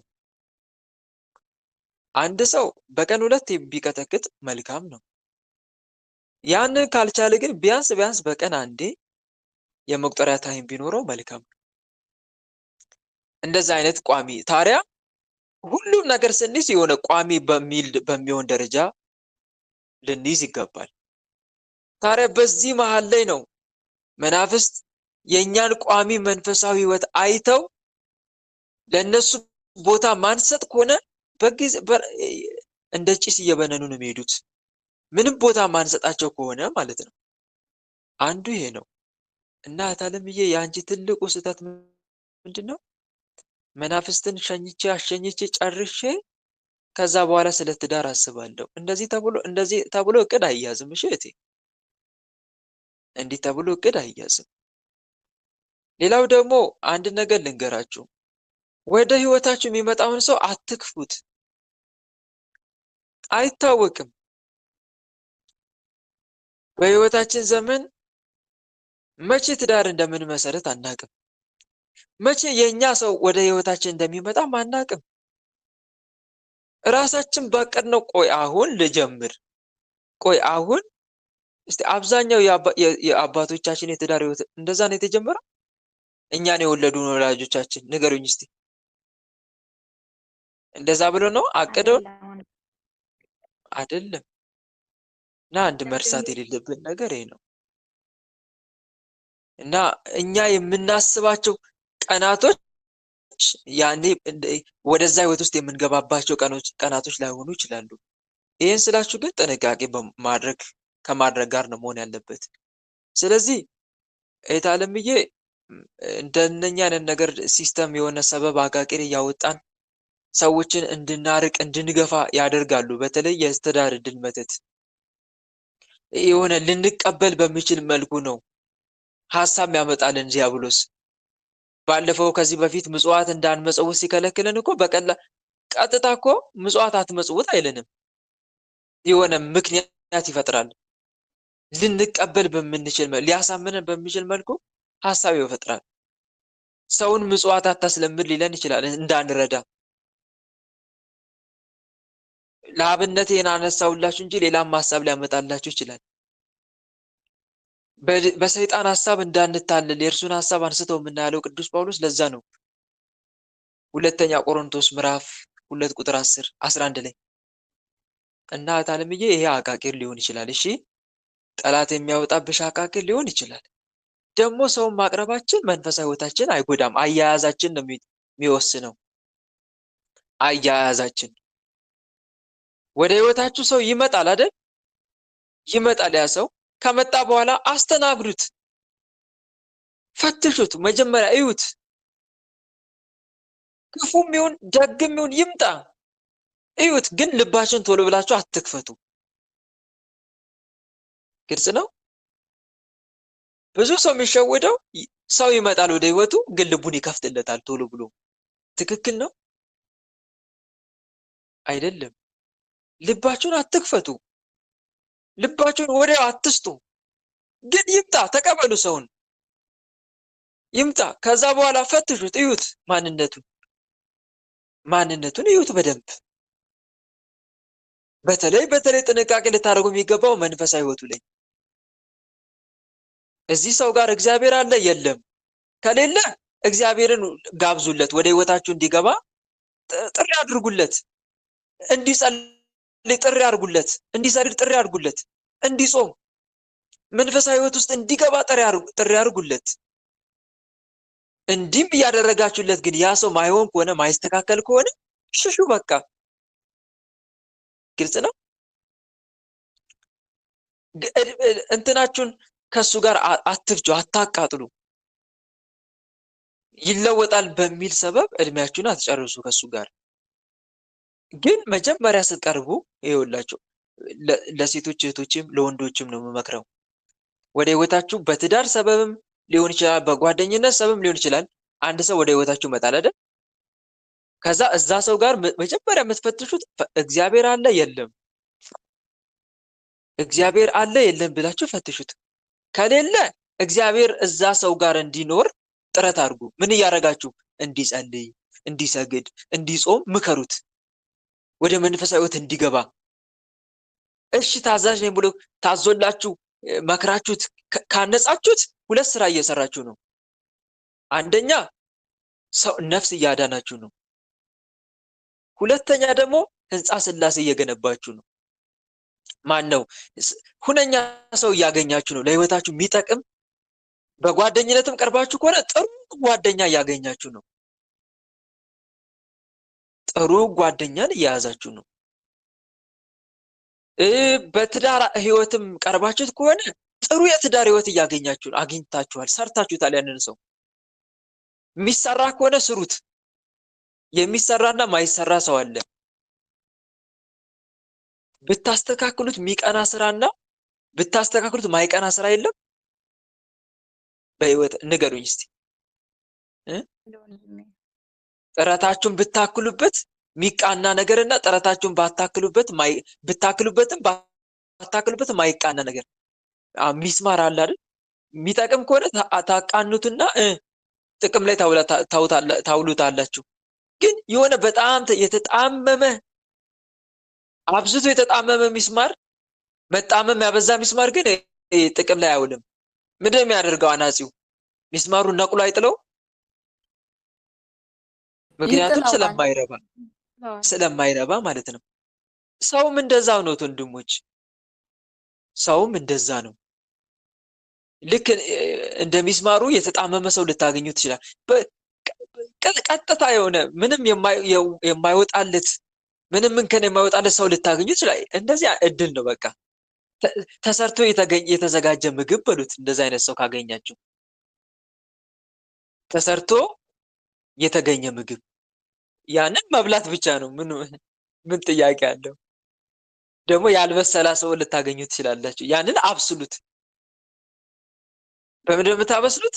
አንድ ሰው በቀን 2 ቢቀጠቅጥ መልካም ነው። ያንን ካልቻለ ግን ቢያንስ በቀን አንዴ የመቁጠሪያ ታይም ቢኖረው መልካም ነው። እንደዛ አይነት ቋሚ ታዲያ ሁሉም ነገር ስንይዝ የሆነ ቋሚ በሚሆን ደረጃ ልንይዝ ይገባል። ታዲያ በዚህ መሃል ላይ ነው መናፍስት የእኛን ቋሚ መንፈሳዊ ህይወት አይተው ለነሱ ቦታ ማንሰጥ ከሆነ በጊዜ እንደ ጭስ እየበነኑ ነው የሚሄዱት። ምንም ቦታ ማንሰጣቸው ከሆነ ማለት ነው። አንዱ ይሄ ነው እና ታለምዬ የአንቺ ትልቁ ስህተት ምንድነው? መናፍስትን አሸኝቼ ጨርሼ ከዛ በኋላ ስለ ትዳር አስባለሁ። እንደዚህ ተብሎ እቅድ አይያዝም። እሺ እህቴ፣ እንዲህ ተብሎ እቅድ አይያዝም። ሌላው ደግሞ አንድ ነገር ልንገራችሁ፣ ወደ ህይወታችሁ የሚመጣውን ሰው አትክፉት። አይታወቅም። በህይወታችን ዘመን መቼ ትዳር እንደምንመሰረት አናቅም። መቼ የኛ ሰው ወደ ህይወታችን እንደሚመጣም አናቅም። ራሳችን ባቀድነው ቆይ አሁን ልጀምር፣ ቆይ አሁን እስቲ አብዛኛው የአባቶቻችን የትዳር ህይወት እንደዛ ነው የተጀመረው። እኛን የወለዱ ወላጆቻችን ንገሩኝ እስቲ፣ እንደዛ ብሎ ነው አቅደው አይደለም። እና አንድ መርሳት የሌለብን ነገር ይሄ ነው። እና እኛ የምናስባቸው ቀናቶች ያኔ ወደዛ ህይወት ውስጥ የምንገባባቸው ቀናቶች ላይሆኑ ይችላሉ። ይሄን ስላችሁ ግን ጥንቃቄ ከማድረግ ጋር ነው መሆን ያለበት። ስለዚህ እህት አለምዬ እንደነኛ አይነት ነገር ሲስተም የሆነ ሰበብ አቃቂር እያወጣን ሰዎችን እንድናርቅ እንድንገፋ ያደርጋሉ። በተለይ የትዳር ዕድል መተት የሆነ ልንቀበል በሚችል መልኩ ነው ሐሳብ ያመጣልን ዲያብሎስ። ባለፈው ከዚህ በፊት ምጽዋት እንዳንመጸውት ሲከለክለን እኮ ቀጥታ እኮ ምጽዋት አትመጽውት አይልንም። የሆነ ምክንያት ይፈጥራል። ልንቀበል በምንችል ሊያሳምነን በሚችል መልኩ ሐሳብ ይፈጥራል። ሰውን ምጽዋት አታስለምድ ሊለን ይችላል እንዳንረዳ። ለአብነት ይሄን አነሳውላችሁ እንጂ ሌላም ሐሳብ ሊያመጣላችሁ ይችላል። በሰይጣን ሐሳብ እንዳንታለል የእርሱን ሐሳብ አንስተው የምናያለው ቅዱስ ጳውሎስ ለዛ ነው። ሁለተኛ ቆሮንቶስ ምዕራፍ 2 ቁጥር 11 ላይ እና ታለምዬ ይሄ አቃቂር ሊሆን ይችላል። እሺ ጠላት የሚያወጣብሽ አቃቂር ሊሆን ይችላል። ደግሞ ሰውን ማቅረባችን መንፈሳዊ ህይወታችን አይጎዳም። አያያዛችን ነው የሚወስነው። አያያዛችን ወደ ህይወታችሁ ሰው ይመጣል አይደል? ይመጣል። ያ ሰው ከመጣ በኋላ አስተናግዱት፣ ፈትሹት፣ መጀመሪያ እዩት። ክፉም ይሁን ደግም ይሁን ይምጣ እዩት። ግን ልባችሁን ቶሎ ብላችሁ አትክፈቱ። ግልጽ ነው። ብዙ ሰው የሚሸወደው ሰው ይመጣል ወደ ህይወቱ፣ ግን ልቡን ይከፍትለታል ቶሎ ብሎ። ትክክል ነው አይደለም? ልባችሁን አትክፈቱ። ልባችሁን ወዲያው አትስጡ። ግን ይምጣ፣ ተቀበሉ። ሰውን ይምጣ። ከዛ በኋላ ፈትሹት፣ እዩት። ማንነቱን እዩት በደንብ። በተለይ ጥንቃቄ ልታደርጉ የሚገባው መንፈሳዊ ህይወቱ ላይ። እዚህ ሰው ጋር እግዚአብሔር አለ የለም? ከሌለ እግዚአብሔርን ጋብዙለት፣ ወደ ህይወታችሁ እንዲገባ ጥሪ አድርጉለት። እንዲጸልይ ጥሪ አድርጉለት፣ እንዲሰግድ ጥሪ አድርጉለት፣ እንዲጾም መንፈሳዊ ህይወት ውስጥ እንዲገባ ጥሪ አድርጉለት። እንዲህም እያደረጋችሁለት ግን ያ ሰው ማይሆን ከሆነ ማይስተካከል ከሆነ ሽሹ በቃ። ግልጽ ነው። እንትናችሁን ከሱ ጋር አትፍጁ፣ አታቃጥሉ። ይለወጣል በሚል ሰበብ እድሜያችሁን አትጨርሱ ከሱ ጋር። ግን መጀመሪያ ስትቀርቡ ይኸውላችሁ፣ ለሴቶች እህቶችም ለወንዶችም ነው የምመክረው። ወደ ህይወታችሁ በትዳር ሰበብም ሊሆን ይችላል፣ በጓደኝነት ሰበብም ሊሆን ይችላል። አንድ ሰው ወደ ህይወታችሁ መጣል አይደል? ከዛ እዛ ሰው ጋር መጀመሪያ የምትፈትሹት እግዚአብሔር አለ የለም? እግዚአብሔር አለ የለም ብላችሁ ፈትሹት። ከሌለ እግዚአብሔር እዛ ሰው ጋር እንዲኖር ጥረት አድርጉ። ምን እያደረጋችሁ? እንዲጸልይ፣ እንዲሰግድ፣ እንዲጾም ምከሩት። ወደ መንፈሳዊ ሕይወት እንዲገባ። እሺ ታዛዥ ነኝ ብሎ ታዞላችሁ መከራችሁት ካነጻችሁት ሁለት ስራ እየሰራችሁ ነው። አንደኛ ሰው ነፍስ እያዳናችሁ ነው። ሁለተኛ ደግሞ ህንፃ ስላሴ እየገነባችሁ ነው። ማን ነው? ሁነኛ ሰው እያገኛችሁ ነው። ለህይወታችሁ የሚጠቅም በጓደኝነትም ቀርባችሁ ከሆነ ጥሩ ጓደኛ እያገኛችሁ ነው። ጥሩ ጓደኛን እየያዛችሁ ነው። በትዳር ህይወትም ቀርባችሁት ከሆነ ጥሩ የትዳር ህይወት እያገኛችሁ ነው። አግኝታችኋል፣ ሰርታችሁታል። ያንን ሰው የሚሰራ ከሆነ ስሩት። የሚሰራና ማይሰራ ሰው አለ። ብታስተካክሉት የሚቀና ስራና ብታስተካክሉት ማይቀና ስራ የለም። በህይወት ንገሩኝ እስቲ። ጥረታችሁን ብታክሉበት የሚቃና ነገርና ጥረታችሁን ብታክሉበትም ባታክሉበትም ማይቃና ነገር። ሚስማር አለ አይደል? የሚጠቅም ከሆነ ታቃኑትና ጥቅም ላይ ታውሉታላችሁ። ግን የሆነ በጣም የተጣመመ አብዝቶ የተጣመመ ሚስማር፣ መጣመም ያበዛ ሚስማር ግን ጥቅም ላይ አይውልም። ምንድነው የሚያደርገው? አናጺው ሚስማሩን ነቅሎ አይጥለው። ምክንያቱም ስለማይረባ ማለት ነው። ሰውም እንደዛው ነው ወንድሞች፣ ሰውም እንደዛ ነው። ልክ እንደ ሚስማሩ የተጣመመ ሰው ልታገኙ ትችላል። ቀጥታ የሆነ ምንም የማይወጣለት ምንም እንከን የማይወጣለት ሰው ልታገኙ ትችላል። እንደዚያ እድል ነው። በቃ ተሰርቶ የተዘጋጀ ምግብ በሉት። እንደዚህ አይነት ሰው ካገኛችሁ ተሰርቶ የተገኘ ምግብ ያንን መብላት ብቻ ነው። ምን ጥያቄ አለው? ደግሞ ያልበሰላ ሰው ልታገኙ ትችላላችሁ። ያንን አብስሉት። በምንድን ነው የምታበስሉት?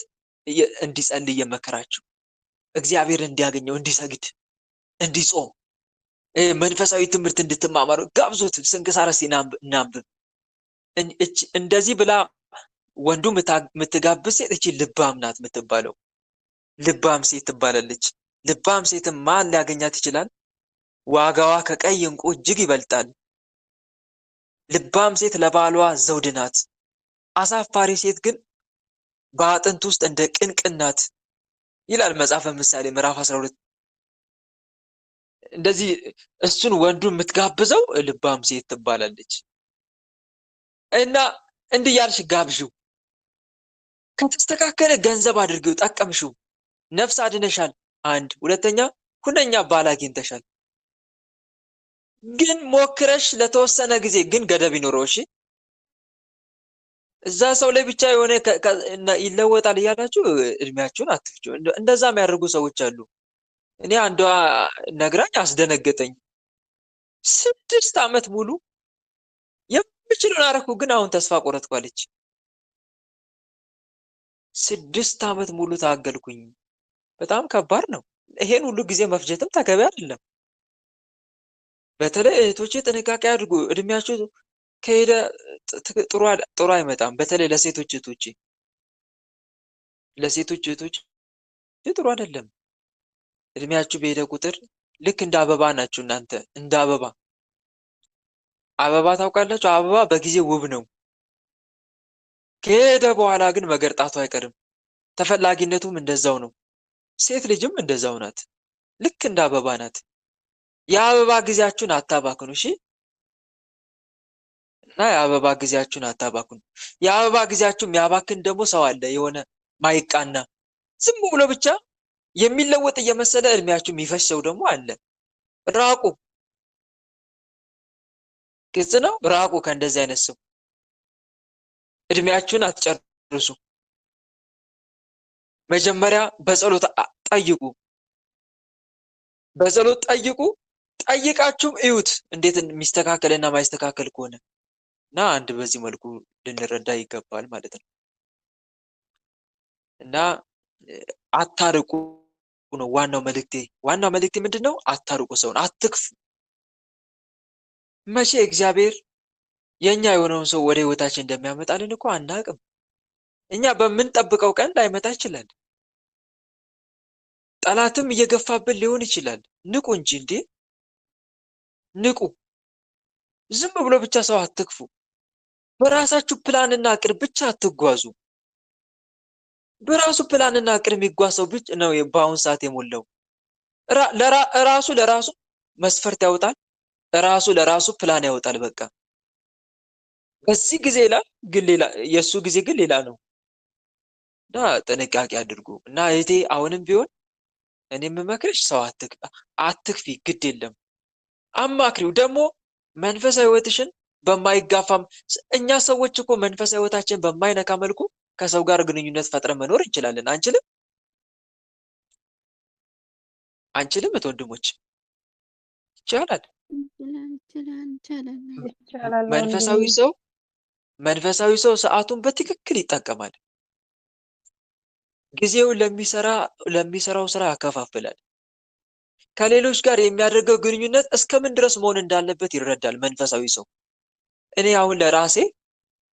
እንዲጸልይ እየመከራችሁ እግዚአብሔር እንዲያገኘው፣ እንዲሰግድ፣ እንዲጾም፣ መንፈሳዊ ትምህርት እንድትማማሩ ጋብዙት። ስንክሳር እናንብብ። እንደዚህ ብላ ወንዱ የምትጋብዝ ሴት እቺ ልባም ናት የምትባለው። ልባም ሴት ትባላለች። ልባም ሴትም ማን ሊያገኛት ይችላል? ዋጋዋ ከቀይ ዕንቁ እጅግ ይበልጣል። ልባም ሴት ለባሏ ዘውድ ናት። አሳፋሪ ሴት ግን በአጥንት ውስጥ እንደ ቅንቅን ናት ይላል መጽሐፈ ምሳሌ ምዕራፍ 12። እንደዚህ እሱን ወንዱ የምትጋብዘው ልባም ሴት ትባላለች። እና እንዲህ ያልሽ ጋብዥው። ከተስተካከለ ገንዘብ አድርጊው፣ ጠቀምሽው፣ ነፍስ አድነሻል። አንድ ሁለተኛ ሁነኛ ባል አግኝተሻል። ግን ሞክረሽ ለተወሰነ ጊዜ ግን ገደብ ይኖረው። እሺ እዛ ሰው ላይ ብቻ የሆነ ይለወጣል እያላችሁ እድሜያችሁን አትፍጁ። እንደዛ የሚያደርጉ ሰዎች አሉ። እኔ አንዷ ነግራኝ አስደነገጠኝ። 6 ዓመት ሙሉ የምችለውን አደረኩ፣ ግን አሁን ተስፋ ቆረጥኳለች። 6 ዓመት ሙሉ ታገልኩኝ። በጣም ከባድ ነው። ይሄን ሁሉ ጊዜ መፍጀትም ተገቢ አይደለም። በተለይ እህቶቼ ጥንቃቄ አድርጉ። እድሜያችሁ ከሄደ ጥሩ አይመጣም። በተለይ ለሴቶች እህቶቼ ጥሩ አይደለም። እድሜያችሁ በሄደ ቁጥር ልክ እንደ አበባ ናችሁ እናንተ። እንደ አበባ ታውቃላችሁ። አበባ በጊዜ ውብ ነው። ከሄደ በኋላ ግን መገርጣቱ አይቀርም። ተፈላጊነቱም እንደዛው ነው። ሴት ልጅም እንደዛው ናት። ልክ እንደ አበባ ናት። የአበባ ጊዜያችሁን አታባክኑ። እሺ እና የአበባ ጊዜያችሁን አታባክኑ። የአበባ ጊዜያችሁን የሚያባክን ደግሞ ሰው አለ፣ የሆነ ማይቃና ዝም ብሎ ብቻ የሚለወጥ እየመሰለ እድሜያችሁ የሚፈጅ ሰው ደግሞ አለ። ራቁ። ግልጽ ነው። ራቁ ከእንደዚህ አይነት ሰው። እድሜያችሁን አትጨርሱ። መጀመሪያ በጸሎት ጠይቁ። በጸሎት ጠይቁ። ጠይቃችሁም እዩት እንዴት የሚስተካከልና ማይስተካከል ከሆነ እና አንድ በዚህ መልኩ ልንረዳ ይገባል ማለት ነው። እና አታርቁ ነው ዋናው መልእክቴ። ዋናው መልእክቴ ምንድነው? አታርቁ፣ ሰውን አትክፉ። መቼ እግዚአብሔር የኛ የሆነውን ሰው ወደ ህይወታችን እንደሚያመጣልን እኮ አናውቅም። እኛ በምንጠብቀው ቀን ላይመጣ ይችላል። ጠላትም እየገፋብን ሊሆን ይችላል። ንቁ እንጂ እንዴ! ንቁ። ዝም ብሎ ብቻ ሰው አትክፉ። በራሳችሁ ፕላንና እቅድ ብቻ አትጓዙ። በራሱ ፕላንና እቅድ የሚጓዘው ብቻ ነው በአሁን ሰዓት የሞላው። ራሱ ለራሱ መስፈርት ያወጣል። ራሱ ለራሱ ፕላን ያወጣል። በቃ በዚህ ጊዜ ይላል፣ ግን ሌላ የሱ ጊዜ ግን ሌላ ነው። እና ጥንቃቄ አድርጉ። እና እህቴ አሁንም ቢሆን እኔ የምመክርሽ ሰው አትክፊ፣ ግድ የለም አማክሪው። ደግሞ መንፈሳዊ ህይወትሽን በማይጋፋም እኛ ሰዎች እኮ መንፈሳዊ ህይወታችን በማይነካ መልኩ ከሰው ጋር ግንኙነት ፈጥረን መኖር እንችላለን። አንችልም? አንችልም? ወንድሞች ይቻላል። ይቻላል መንፈሳዊ ሰው ሰዓቱን በትክክል ይጠቀማል። ጊዜውን ለሚሰራው ስራ ያከፋፍላል። ከሌሎች ጋር የሚያደርገው ግንኙነት እስከምን ድረስ መሆን እንዳለበት ይረዳል መንፈሳዊ ሰው። እኔ አሁን ለራሴ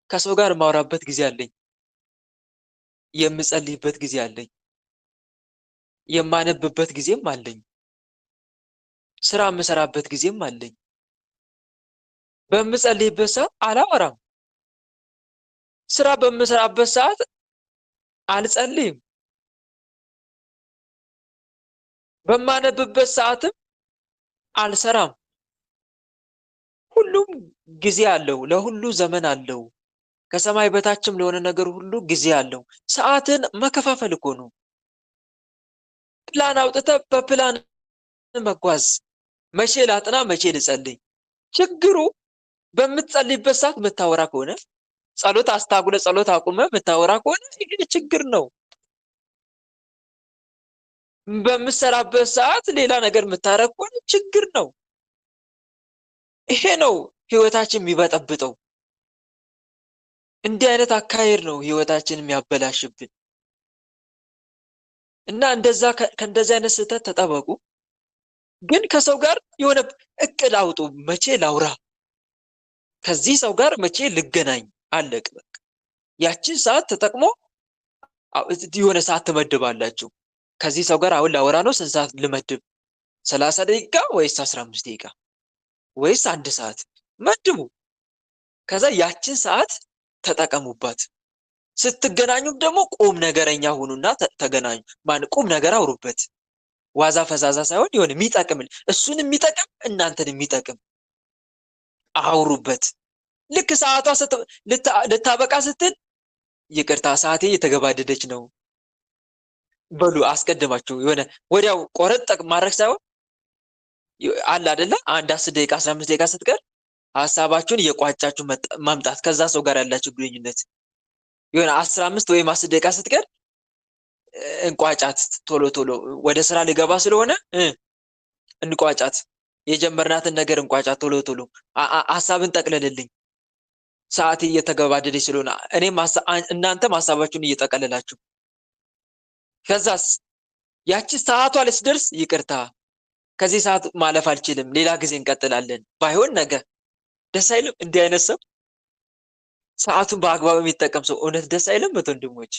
ከሰው ጋር የማወራበት ጊዜ አለኝ፣ የምጸልይበት ጊዜ አለኝ፣ የማነብበት ጊዜም አለኝ፣ ስራ የምሰራበት ጊዜም አለኝ። በምጸልይበት ሰዓት አላወራም፣ ስራ በምሰራበት ሰዓት አልጸልይም፣ በማነብበት ሰዓትም አልሰራም። ሁሉም ጊዜ አለው፣ ለሁሉ ዘመን አለው። ከሰማይ በታችም ለሆነ ነገር ሁሉ ጊዜ አለው። ሰዓትን መከፋፈል እኮ ነው። ፕላን አውጥተህ በፕላን መጓዝ። መቼ ላጥና፣ መቼ ልጸልይ። ችግሩ በምትጸልይበት ሰዓት የምታወራ ከሆነ ጸሎት አስታጉለ ጸሎት አቁመ የምታወራ ከሆነ ይሄ ችግር ነው። በምትሰራበት ሰዓት ሌላ ነገር የምታረግ ከሆነ ችግር ነው። ይሄ ነው ህይወታችን የሚበጠብጠው። እንዲህ አይነት አካሄድ ነው ህይወታችን የሚያበላሽብን። እና ከእንደዚህ አይነት ስህተት ተጠበቁ። ግን ከሰው ጋር የሆነ እቅድ አውጡ። መቼ ላውራ፣ ከዚህ ሰው ጋር መቼ ልገናኝ፣ አለቅ በቃ። ያችን ሰዓት ተጠቅሞ የሆነ ሰዓት ትመድባላችሁ። ከዚህ ሰው ጋር አሁን ላወራ ነው፣ ስንት ሰዓት ልመድብ? 30 ደቂቃ ወይስ 15 ደቂቃ ወይስ 1 ሰዓት መድቡ። ከዛ ያችን ሰዓት ተጠቀሙባት። ስትገናኙም ደግሞ ቁም ነገረኛ ሁኑና ተገናኙ። ቁም ነገር አውሩበት። ዋዛ ፈዛዛ ሳይሆን የሆነ የሚጠቅም፣ እሱን የሚጠቅም እናንተን የሚጠቅም አውሩበት። ልክ ሰዓቷ ልታበቃ ስትል ይቅርታ ሰዓቴ እየተገባደደች ነው በሉ። አስቀድማችሁ የሆነ ወዲያው ቆረጥ ማድረግ ሳይሆን አለ አይደለ፣ አንድ 10 ደቂቃ 15 ደቂቃ ስትቀር ሐሳባችሁን እየቋጫችሁ ማምጣት። ከዛ ሰው ጋር ያላችሁ ግንኙነት የሆነ 15 ወይም 10 ደቂቃ ስትቀር እንቋጫት። ቶሎ ቶሎ ወደ ስራ ሊገባ ስለሆነ እንቋጫት። የጀመርናትን ነገር እንቋጫት ቶሎ ቶሎ። ሐሳብን ጠቅልልልኝ፣ ሰዓት እየተገባደደች ስለሆነ እኔም እናንተም ሐሳባችሁን እየጠቀለላችሁ። ከዛስ ያቺ ሰዓቷ ልትደርስ ይቅርታ ከዚህ ሰዓት ማለፍ አልችልም፣ ሌላ ጊዜ እንቀጥላለን፣ ባይሆን ነገ። ደስ አይልም? እንዲህ አይነት ሰው ሰዓቱን በአግባብ የሚጠቀም ሰው እውነት ደስ አይልም? ወንድሞች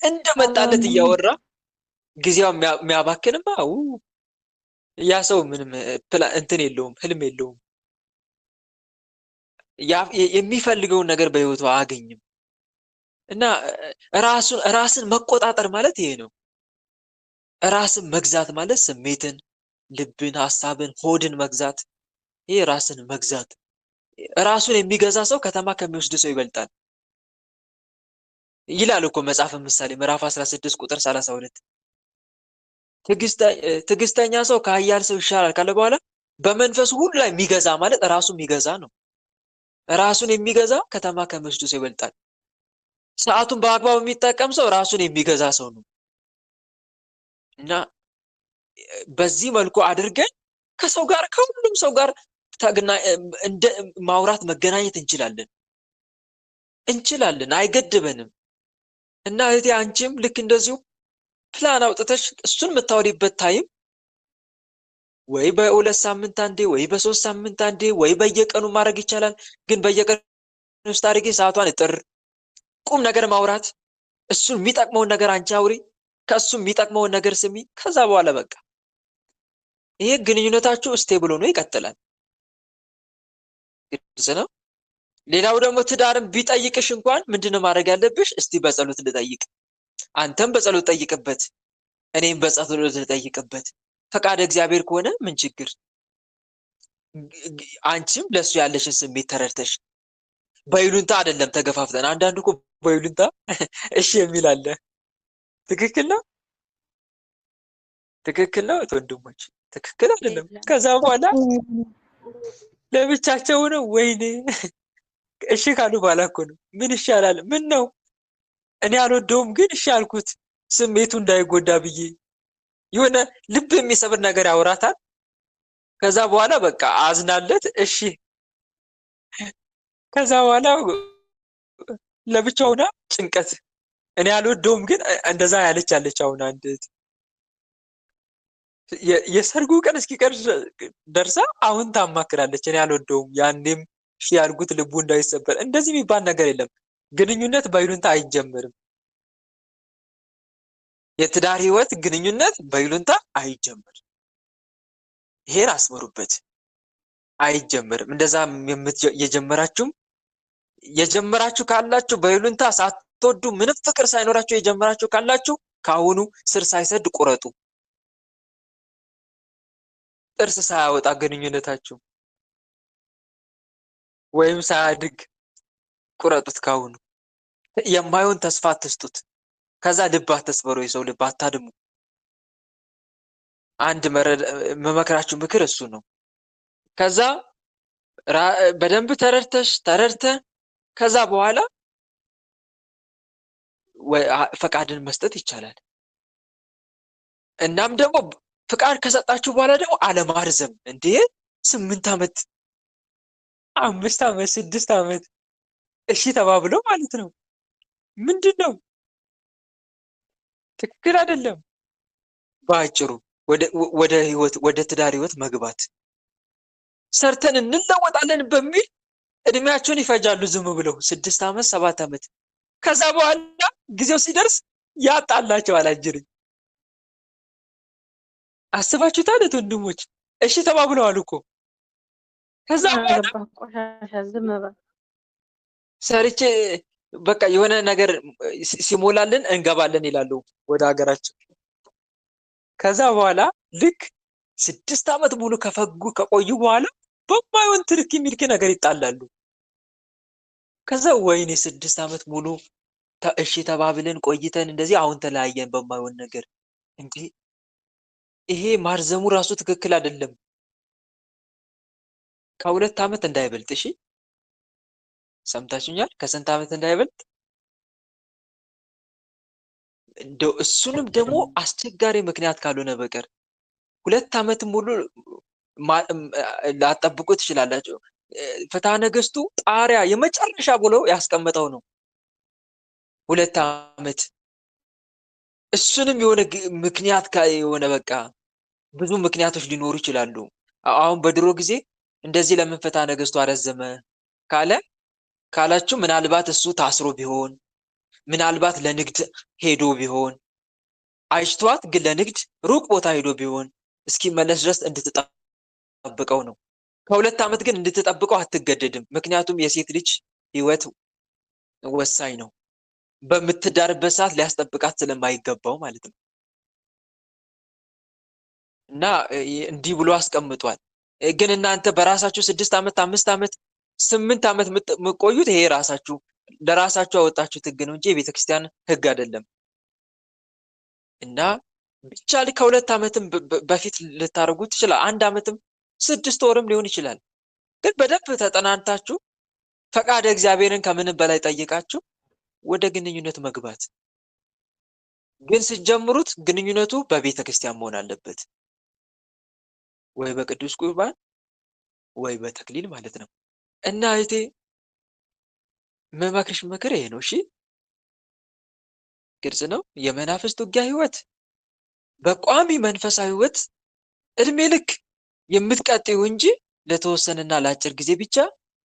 እንደመጣለት እያወራ ጊዜው የሚያባክንማ ያ ሰው ምንም እንትን የለውም፣ ህልም የለውም። የሚፈልገውን ነገር በህይወቱ አያገኝም። እና ራስን መቆጣጠር ማለት ይሄ ነው። ራስን መግዛት ማለት ስሜትን፣ ልብን፣ ሐሳብን፣ ሆድን መግዛት። ይሄ ራስን መግዛት። ራሱን የሚገዛ ሰው ከተማ ከሚወስድ ሰው ይበልጣል ይላል እኮ መጽሐፈ ምሳሌ ምዕራፍ 16 ቁጥር 32። ትዕግስተኛ ሰው ከኃያል ሰው ይሻላል ካለ በኋላ በመንፈሱ ሁሉ ላይ የሚገዛ ማለት ራሱ የሚገዛ ነው። ራሱን የሚገዛ ከተማ ከሚወስድ ሰው ይበልጣል። ሰዓቱን በአግባቡ የሚጠቀም ሰው ራሱን የሚገዛ ሰው ነው። እና በዚህ መልኩ አድርገን ከሰው ጋር ከሁሉም ሰው ጋር ማውራት መገናኘት እንችላለን፣ አይገድበንም። እና እህቴ አንቺም ልክ እንደዚሁ ፕላን አውጥተሽ እሱን የምታወሪበት ታይም ወይ በሁለት ሳምንት አንዴ ወይ በሶስት ሳምንት አንዴ ወይ በየቀኑ ማድረግ ይቻላል። ግን በየቀኑ ውስጥ አድርጌ ሰዓቷን እጥር ቁም ነገር ማውራት፣ እሱን የሚጠቅመውን ነገር አንቺ አውሪ፣ ከእሱ የሚጠቅመውን ነገር ስሚ። ከዛ በኋላ በቃ ይሄ ግንኙነታችሁ ስቴብል ሆኖ ይቀጥላል። ግልጽ ነው። ሌላው ደግሞ ትዳርም ቢጠይቅሽ እንኳን ምንድነው ማድረግ ያለብሽ? እስቲ በጸሎት ልጠይቅ፣ አንተም በጸሎት ጠይቅበት፣ እኔም በጸሎት ልጠይቅበት። ፈቃደ እግዚአብሔር ከሆነ ምን ችግር? አንቺም ለሱ ያለሽን ስሜት ተረድተሽ በይሉንታ አይደለም ተገፋፍተን። አንዳንዱ እኮ በይሉንታ እሺ የሚል አለ። ትክክል ነው፣ ትክክል ነው ወንድሞች፣ ትክክል አይደለም። ከዛ በኋላ ለብቻቸው ነው። ወይኔ እሺ ካሉ በኋላ እኮ ነው ምን ይሻላል? ምን ነው እኔ አልወደውም ግን እሺ አልኩት ስሜቱ እንዳይጎዳ ብዬ። የሆነ ልብ የሚሰብር ነገር ያወራታል። ከዛ በኋላ በቃ አዝናለት እሺ። ከዛ በኋላ ለብቻውና ጭንቀት። እኔ አልወደውም ግን እንደዛ ያለች አለች። አሁን አንድ የሰርጉ ቀን እስኪቀር ደርሳ አሁን ታማክራለች። እኔ አልወደውም ያኔም እሺ ያልኩት ልቡ እንዳይሰበር። እንደዚህ የሚባል ነገር የለም። ግንኙነት በይሉንታ አይጀምርም። የትዳር ህይወት ግንኙነት በይሉንታ አይጀምርም። ይሄን አስመሩበት። አይጀምርም። እንደዛ የጀመራችሁ ካላችሁ በይሉንታ ሳትወዱ ምንም ፍቅር ሳይኖራችሁ የጀመራችሁ ካላችሁ ከአሁኑ ስር ሳይሰድ ቁረጡ። ጥርስ ሳያወጣ ግንኙነታችሁ ወይም ሳያድግ ቁረጡት ካሁኑ። የማይሆን ተስፋ አትስጡት። ከዛ ልብ አትስበሩ፣ የሰው ልብ አታድሙ። አንድ መመክራችሁ ምክር እሱ ነው። ከዛ በደንብ ተረድተ ከዛ በኋላ ፈቃድን መስጠት ይቻላል። እናም ደግሞ ፍቃድ ከሰጣችሁ በኋላ ደግሞ አለማርዘም። እንዴ 8 ዓመት 5 ዓመት 6 ዓመት እሺ ተባብለው ማለት ነው። ምንድነው? ትክክል አይደለም። በአጭሩ ወደ ትዳር ህይወት መግባት ሰርተን እንለወጣለን በሚል እድሜያቸውን ይፈጃሉ ዝም ብለው 6 ዓመት 7 ዓመት። ከዛ በኋላ ጊዜው ሲደርስ ያጣላቸዋል። አጅሪ አስባችሁታል ወንድሞች? እሺ ተባብለዋል እኮ። ከዛ በኋላ ሰርቼ በቃ የሆነ ነገር ሲሞላልን እንገባለን ይላሉ ወደ ሀገራቸው። ከዛ በኋላ ልክ 6 ዓመት ሙሉ ከቆዩ በኋላ በማይሆን ትርኪ ሚልኪ ነገር ይጣላሉ። ከዛ ወይኔ 6 ዓመት ሙሉ እሺ ተባብለን ቆይተን እንደዚህ አሁን ተለያየን በማይሆን ነገር። እንዴ ይሄ ማርዘሙ ራሱ ትክክል አይደለም። ከ2 ዓመት እንዳይበልጥ። እሺ ሰምታችሁኛል? ከስንት ዓመት እንዳይበልጥ። እንደው እሱንም ደግሞ አስቸጋሪ ምክንያት ካልሆነ በቀር 2 ዓመት ሙሉ ላጠብቁ ትችላላችሁ። ፍትሐ ነገሥቱ ጣሪያ የመጨረሻ ብለው ያስቀመጠው ነው 2 ዓመት። እሱንም የሆነ ምክንያት የሆነ በቃ ብዙ ምክንያቶች ሊኖሩ ይችላሉ። አሁን በድሮ ጊዜ እንደዚህ ለምን ፍትሐ ነገሥቱ አረዘመ ካላችሁ ምናልባት እሱ ታስሮ ቢሆን፣ ምናልባት ለንግድ ሄዶ ቢሆን፣ አይሽቷት ግን ለንግድ ሩቅ ቦታ ሄዶ ቢሆን እስኪመለስ ድረስ እንድትጠብቀው ነው። ከ2 ዓመት ግን እንድትጠብቀው አትገደድም። ምክንያቱም የሴት ልጅ ህይወት ወሳኝ ነው። በምትዳርበት ሰዓት ሊያስጠብቃት ስለማይገባው ማለት ነው። እና እንዲህ ብሎ አስቀምጧል። ግን እናንተ በራሳችሁ 6 ዓመት 5 ዓመት 8 ዓመት የምትቆዩት ይሄ ለራሳችሁ ያወጣችሁት ህግ ነው እንጂ የቤተክርስቲያን ህግ አይደለም። እና ብቻ ከ2 ዓመትም በፊት ልታደርጉት ይችላል። 1 ዓመትም 6 ወርም ሊሆን ይችላል። ግን በደንብ ተጠናንታችሁ ፈቃደ እግዚአብሔርን ከምንም በላይ ጠይቃችሁ ወደ ግንኙነት መግባት። ግን ስትጀምሩት ግንኙነቱ በቤተ ክርስቲያን መሆን አለበት፣ ወይ በቅዱስ ቁርባን ወይ በተክሊል ማለት ነው። እና እህቴ መመክርሽ ምክር ይሄ ነው። እሺ ግልጽ ነው። የመናፍስት ውጊያ ህይወት በቋሚ መንፈሳዊ ህይወት እድሜ ልክ የምትቀጥዩ እንጂ ለተወሰነና ለአጭር ጊዜ ብቻ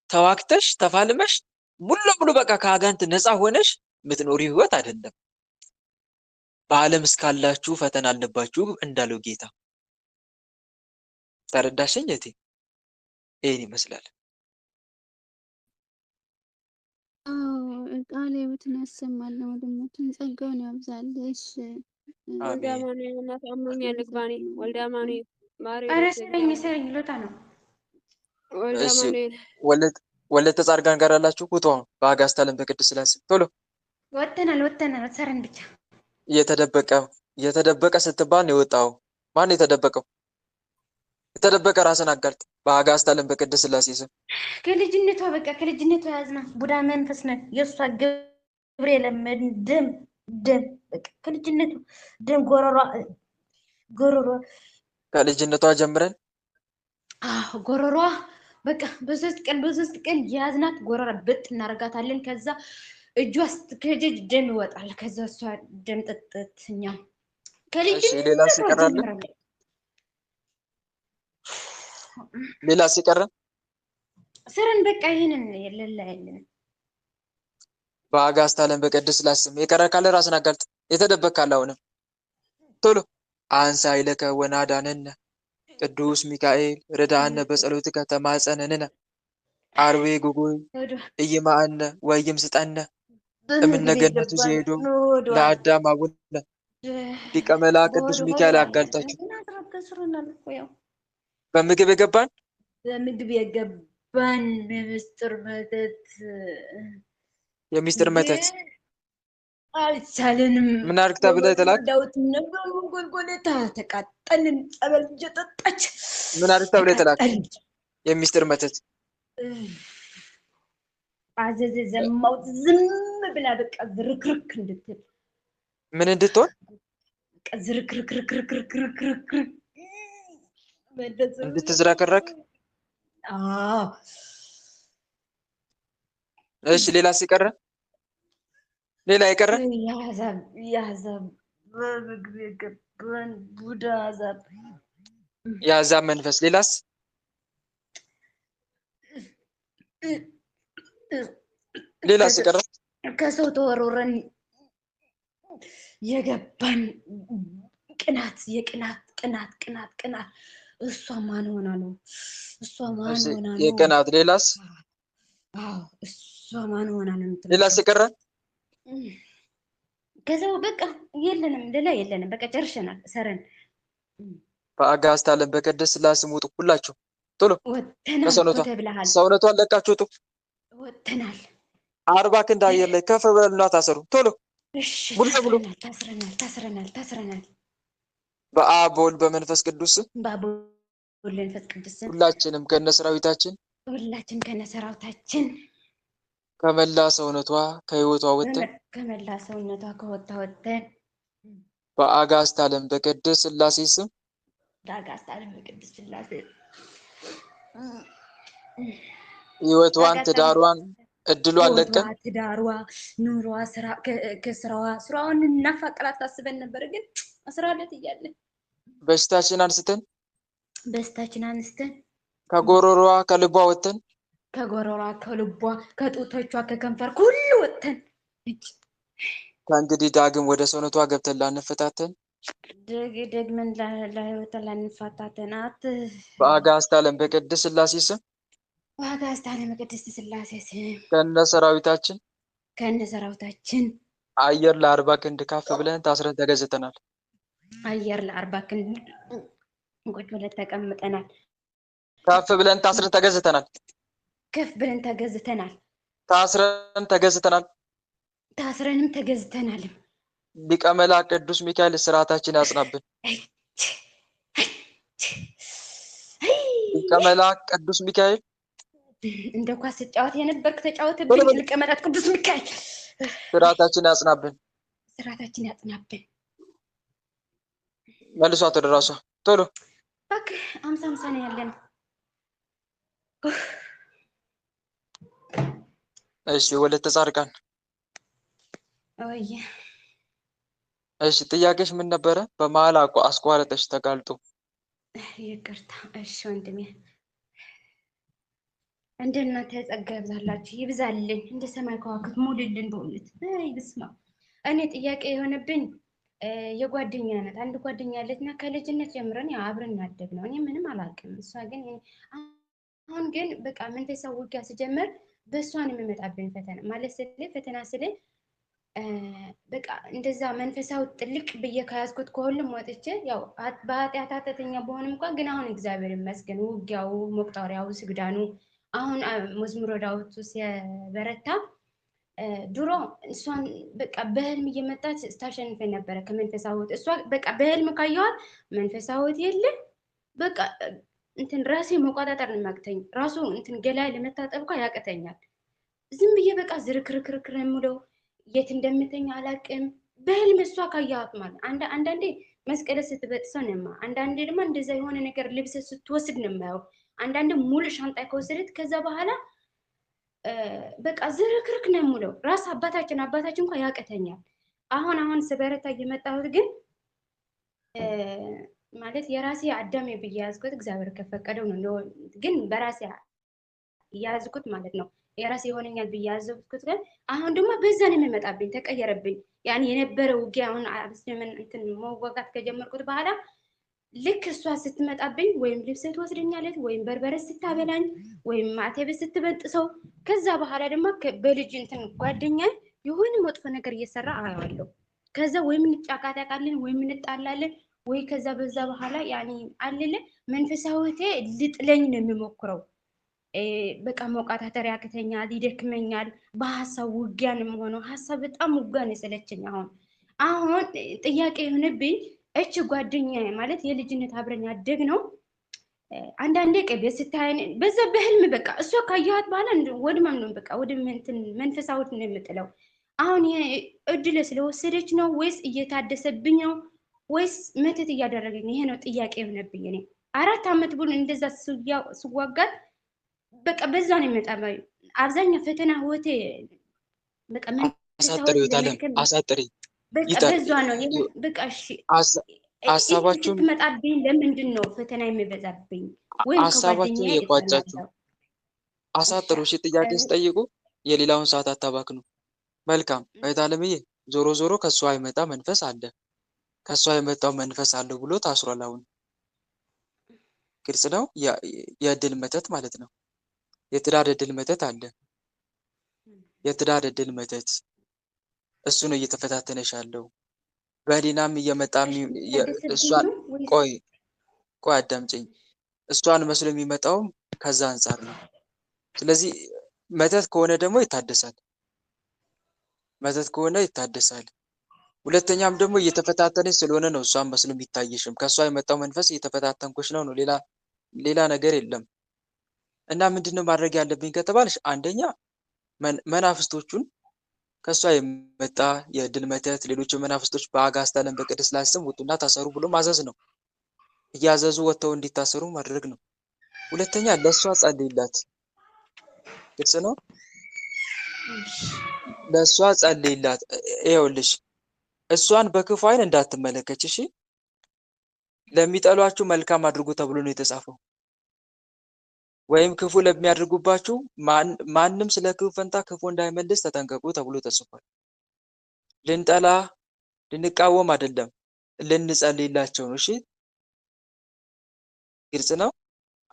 ተዋክተሽ ተፋልመሽ ሙሉ ለሙሉ በቃ ከአጋንንት ነፃ ሆነሽ የምትኖሪ ህይወት አይደለም። በዓለም እስካላችሁ ፈተና አለባችሁ እንዳለው ጌታ። ተረዳሽኝ እህቴ? ይሄን ይመስላል። ቃለ ሕይወትን ያሰማል፣ ወንድሞችን ጸጋውን ያብዛል። እሺ ወልደ አሜን። አማኑኤል እናት አሞኛል ልግባኔ ወልደ አማኑኤል ማርያም ኧረ ሰረኝ ልወጣ ነው። ወልደ እሺ አማኑኤል ወለተ ጻድቃን ጋር ያላችሁ ቁጡ አሁን በአጋዕዝተ ዓለም በቅድስት ሥላሴ ቶሎ ወጥተናል። ሰረን ብቻ የተደበቀ ስትባል ነው የወጣው። ማን ነው የተደበቀው? የተደበቀ ራስን አጋልጥ። በአጋዕዝተ ዓለም በቅድስት ሥላሴ ስም ከልጅነቷ በቃ ከልጅነቷ ያዝና ቡዳ መንፈስ ነን። የእሷ ግብር የለመድ ደም በቃ ከልጅነቱ ደም ጎረሯ ከልጅነቷ ጀምረን ጎረሯ በቃ በሶስት ቀን የያዝናት ጎረሯ ብጥ እናደርጋታለን። ከዛ እጇ ስትከጅ ደም ይወጣል። ከዛ እሷ ደም ጠጥተኛ ሌላ ሲቀራለ ሌላ ሲቀረ ስረን በቃ ይሄንን የለላ ያለን በአጋዕዝተ ዓለም በቅድስት ሥላሴ ስም የቀረ ካለ ራስን አጋልጥ። የተደበቀ ካለ አሁንም ቶሎ አንሳ ኃይለከ ወናዳነነ ቅዱስ ሚካኤል ረዳአነ በጸሎትከ ተማጸነንነ አርዌ ጉጉይ እይማአነ ወይምስጠነ እምነገነቱ ዘሄዶ ለአዳም አቡነ ሊቀ መላእክት ቅዱስ ሚካኤል ያጋልጣችሁ። በምግብ የገባን የሚስጥር መተት አልቻለንም። ምን አድርግ ተብለህ የተላክ ዳዊት ነበር ጎልጎለታ ተቃጠልን። ጸበል እየጠጣች ምን አድርግ ተብለህ የተላክ የሚስጥር መተት አዘዘ ዘማው ዝም ብላ በቃ ዝርክርክ እንድትል ምን እንድትሆን በቃ ዝርክርክርክርክርክርክርክ እንድትዝረከረክ። እሺ ሌላ ሲቀረ ሌላ የቀረ ያዛብ በምግብ የገባን ቡዳ አዛብ የአሕዛብ መንፈስ። ሌላስ ሌላ ሲቀረ ከሰው ተወርውረን የገባን ቅናት ቅናት እሷ ማን ሆና ነው? የቅናት። ሌላስ? እሷ ማን ሆና ነው? ሌላ ሲቀረ ከዛው በቃ የለንም፣ ሌላ የለንም። በቃ ጨርሰናል። ሰረን በአጋዕዝተ ዓለም በቅድስት ሥላሴ ስም ውጡ። ሁላችሁ ቶሎ ሰውነቷን ለቃችሁ ውጡ። ወጥተናል። 40 ክንድ አየር ላይ ከፍ በሉና ታሰሩ። ቶሎ ሙሉ ለሙሉ ታስረናል። በአብ በወልድ በመንፈስ ቅዱስ ሁላችንም ከነሰራዊታችን ከመላ ሰውነቷ ከህይወቷ ወጥተን በአጋዕዝተ ዓለም በቅድስት ሥላሴ ስም ህይወቷን፣ ትዳሯን፣ እድሏን ለቀን ትዳሯ፣ ኑሯ፣ ስራዋን እናፋቅራት ታስበን ነበር። ግን አስራለት እያለ በሽታችን አንስተን ከጎሮሯ ከልቧ ወጥተን ከጡቶቿ ከከንፈር ሁሉ ወጥተን ከእንግዲህ ዳግም ወደ ሰውነቷ ገብተን ላንፈታተን ደግመን ለህይወት ላንፈታተናት በአጋዕዝተ ዓለም በቅድስት ሥላሴ ስም ከነሰራዊታችን አየር ለ40 ክንድ ከፍ ብለን ታስረን ተገዝተናል። አየር ለ40 ክንድ ቁጭ ብለን ተቀምጠናል። ከፍ ብለን ታስረን ተገዝተናል። ታስረንም ተገዝተናል። ሊቀ መላእክት ቅዱስ ሚካኤል ስርዓታችን ያጽናብን። ሊቀ መላእክት ቅዱስ ሚካኤል እንደ ኳስ ተጫወት የነበርክ ተጫወተብኝ። ሊቀ መላእክት ቅዱስ ሚካኤል ስርዓታችን ያጽናብን። መልሷት ወደ ራሷ ቶሎ እባክህ። 50 ነው ያለን። እሺ ወለተ ጻድቃን፣ እሺ ጥያቄሽ ምን ነበረ? በመሀል አስቋረጠሽ ተጋልጦ ይቅርታ። እሺ ወንድሜ፣ እንደ እናንተ ጸጋ ይብዛላችሁ፣ ይብዛልን፣ እንደ ሰማይ ከዋክብት ሙሉልን። በእውነት አይ ብስማ እኔ ጥያቄ የሆነብኝ የጓደኛ ናት። አንድ ጓደኛ ያለችና ከልጅነት ጀምረን ያው አብረን ያደግነው እኔ ምንም አላውቅም። እሷ ግን አሁን ግን በቃ መንፈሳዊ ውጊያ ስጀምር በእሷ ነው የሚመጣብኝ ፈተና ማለት ፈተና ስል በቃ እንደዛ መንፈሳዊ ጥልቅ ብዬ ከያዝኩት ከሁሉም ወጥቼ ያው በኃጢአት ኃጢአተኛ በሆንም እንኳን ግን አሁን እግዚአብሔር ይመስገን ውጊያው፣ መቁጠሪያው፣ ስግዳኑ አሁን መዝሙረ ዳዊቱ ሲበረታ ድሮ እሷን በቃ በህልም እየመጣች ስታሸንፈኝ ነበረ ከመንፈሳዊት። እሷ በቃ በህልም ካየኋት መንፈሳዊት የለ በቃ እንትን ራሴ መቆጣጠር ነው የሚያቅተኝ። ራሱ እንትን ገላይ ለመታጠብ እንኳ ያቅተኛል። ዝም ብዬ በቃ ዝርክርክርክር የምለው የት እንደምተኛ አላቅም። በህልም እሷ ካየኋት ማለት አንዳንዴ መስቀል ስትበጥሰው ነው የማየው። አንዳንዴ ደግሞ እንደዛ የሆነ ነገር ልብስ ስትወስድ ነው የማየው። አንዳንዴ ሙሉ ሻንጣ ከወሰደት ከዛ በኋላ በቃ ዝርክርክ ነው የምለው። ራስ አባታችን እንኳ ያቅተኛል። አሁን ስበረታ እየመጣሁት ግን ማለት የራሴ አዳሜ ብዬ ያዝኩት እግዚአብሔር ከፈቀደው ነው። ግን በራሴ ያዝኩት ማለት ነው። የራሴ ይሆነኛል ብዬ ያዘብኩት ግን አሁን ደግሞ በዛ ነው የሚመጣብኝ፣ ተቀየረብኝ። ያን የነበረ ውጊያ አሁን አብስምን እንትን መዋጋት ከጀመርኩት በኋላ ልክ እሷ ስትመጣብኝ ወይም ልብስ ትወስደኛለች፣ ወይም በርበሬ ስታበላኝ፣ ወይም ማተብ ስትበጥሰው፣ ከዛ በኋላ ደግሞ በልጅ እንትን ጓደኛ የሆነ መጥፎ ነገር እየሰራ አየዋለሁ። ከዛ ወይም እንጫቃጫቃለን ወይም እንጣላለን ወይ ከዛ በዛ በኋላ ያኔ አለለ መንፈሳዊቴ ልጥለኝ ነው የሚሞክረው። በቃ መቆጣጠር ያቅተኛል፣ ይደክመኛል። በሀሳብ ውጊያ ነው የምሆነው። ሀሳብ በጣም ውጊያ ነው የሰለቸኝ። አሁን ጥያቄ የሆነብኝ እች ጓደኛ ማለት የልጅነት አብረን ያደግ ነው። አንዳንዴ ቀቤ ስታይን በዛ በህልም በቃ እሷ ካየኋት በኋላ ወድማም ነው በቃ ወደ መንፈሳዊት ነው የምጥለው። አሁን እድል ስለወሰደች ነው ወይስ እየታደሰብኝ ነው ወይስ መተት እያደረገኝ? ይሄ ነው ጥያቄ የሆነብኝ። እኔ 4 ዓመት ብሎ እንደዛ ስዋጋት በቃ በዛ ነው የሚመጣ። አብዛኛው ፈተና ህይወቴ በቃ አሳጥሪ ይታለም አሳጥሪ በቃ በዛ ነው በቃ። እሺ ሀሳባችሁን ትመጣብኝ ለምንድን ነው ፈተና የሚበዛብኝ? ወይም ሀሳባችሁን የቋጫችሁ አሳጥሩ። እሺ ጥያቄ ስጠይቁ የሌላውን ሰዓት አታባክኑ። መልካም እህት አለምዬ፣ ዞሮ ዞሮ ከሷ የመጣ መንፈስ አለ፣ ከሷ የመጣው መንፈስ አለው ብሎ ታስሯል። አሁን ግልጽ ነው። የእድል መተት ማለት ነው። የትዳር እድል መተት አለ። የትዳር እድል መተት እሱ ነው እየተፈታተነሽ ያለው። በህሊናም እየመጣም እሷን ቆይ አዳምጪኝ። እሷን መስሎ የሚመጣውም ከዛ አንጻር ነው። ስለዚህ መተት ከሆነ ደግሞ ይታደሳል። መተት ከሆነ ይታደሳል። ሁለተኛም ደግሞ እየተፈታተነች ስለሆነ ነው እሷን መስሎ የሚታየሽም። ከእሷ የመጣው መንፈስ እየተፈታተንኩሽ ነው። ሌላ ነገር የለም። እና ምንድነው ማድረግ ያለብኝ ከተባልሽ፣ አንደኛ መናፍስቶቹን ከእሷ የመጣ የእድል መተት፣ ሌሎች መናፍስቶች በአጋዕዝተ ዓለም በቅድስት ሥላሴ ስም ውጡና ታሰሩ ብሎ ማዘዝ ነው። እያዘዙ ወጥተው እንዲታሰሩ ማድረግ ነው። ሁለተኛ ለእሷ ጸልይላት። ግልጽ ነው። ለእሷ ጸልይላት። ይኸውልሽ እሷን በክፉ ዓይን እንዳትመለከች እሺ። ለሚጠሏችሁ መልካም አድርጉ ተብሎ ነው የተጻፈው። ወይም ክፉ ለሚያደርጉባችሁ ማንም ስለ ክፉ ፈንታ ክፉ እንዳይመልስ ተጠንቀቁ ተብሎ ተጽፏል። ልንጠላ ልንቃወም አይደለም፣ ልንጸልይላቸው ነው። እሺ ግልጽ ነው።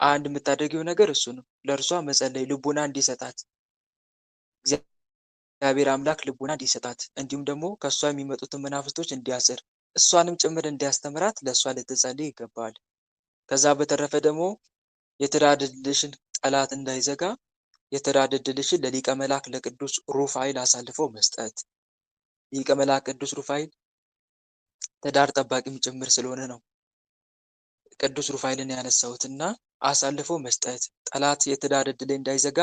አንድ የምታደርጊው ነገር እሱ ነው። ለእርሷ መጸለይ፣ ልቡና እንዲሰጣት እግዚአብሔር አምላክ ልቡና እንዲሰጣት፣ እንዲሁም ደግሞ ከእሷ የሚመጡትን መናፍስቶች እንዲያስር፣ እሷንም ጭምር እንዲያስተምራት ለእሷ ልትጸልይ ይገባል። ከዛ በተረፈ ደግሞ የትዳር ዕድልሽን ጠላት እንዳይዘጋ የትዳር ዕድልሽን ለሊቀ መልአክ ለቅዱስ ሩፋኤል አሳልፎ መስጠት። ሊቀ መልአክ ቅዱስ ሩፋኤል ትዳር ጠባቂም ጭምር ስለሆነ ነው ቅዱስ ሩፋኤልን ያነሳሁትና አሳልፎ መስጠት። ጠላት የትዳር ዕድሌ እንዳይዘጋ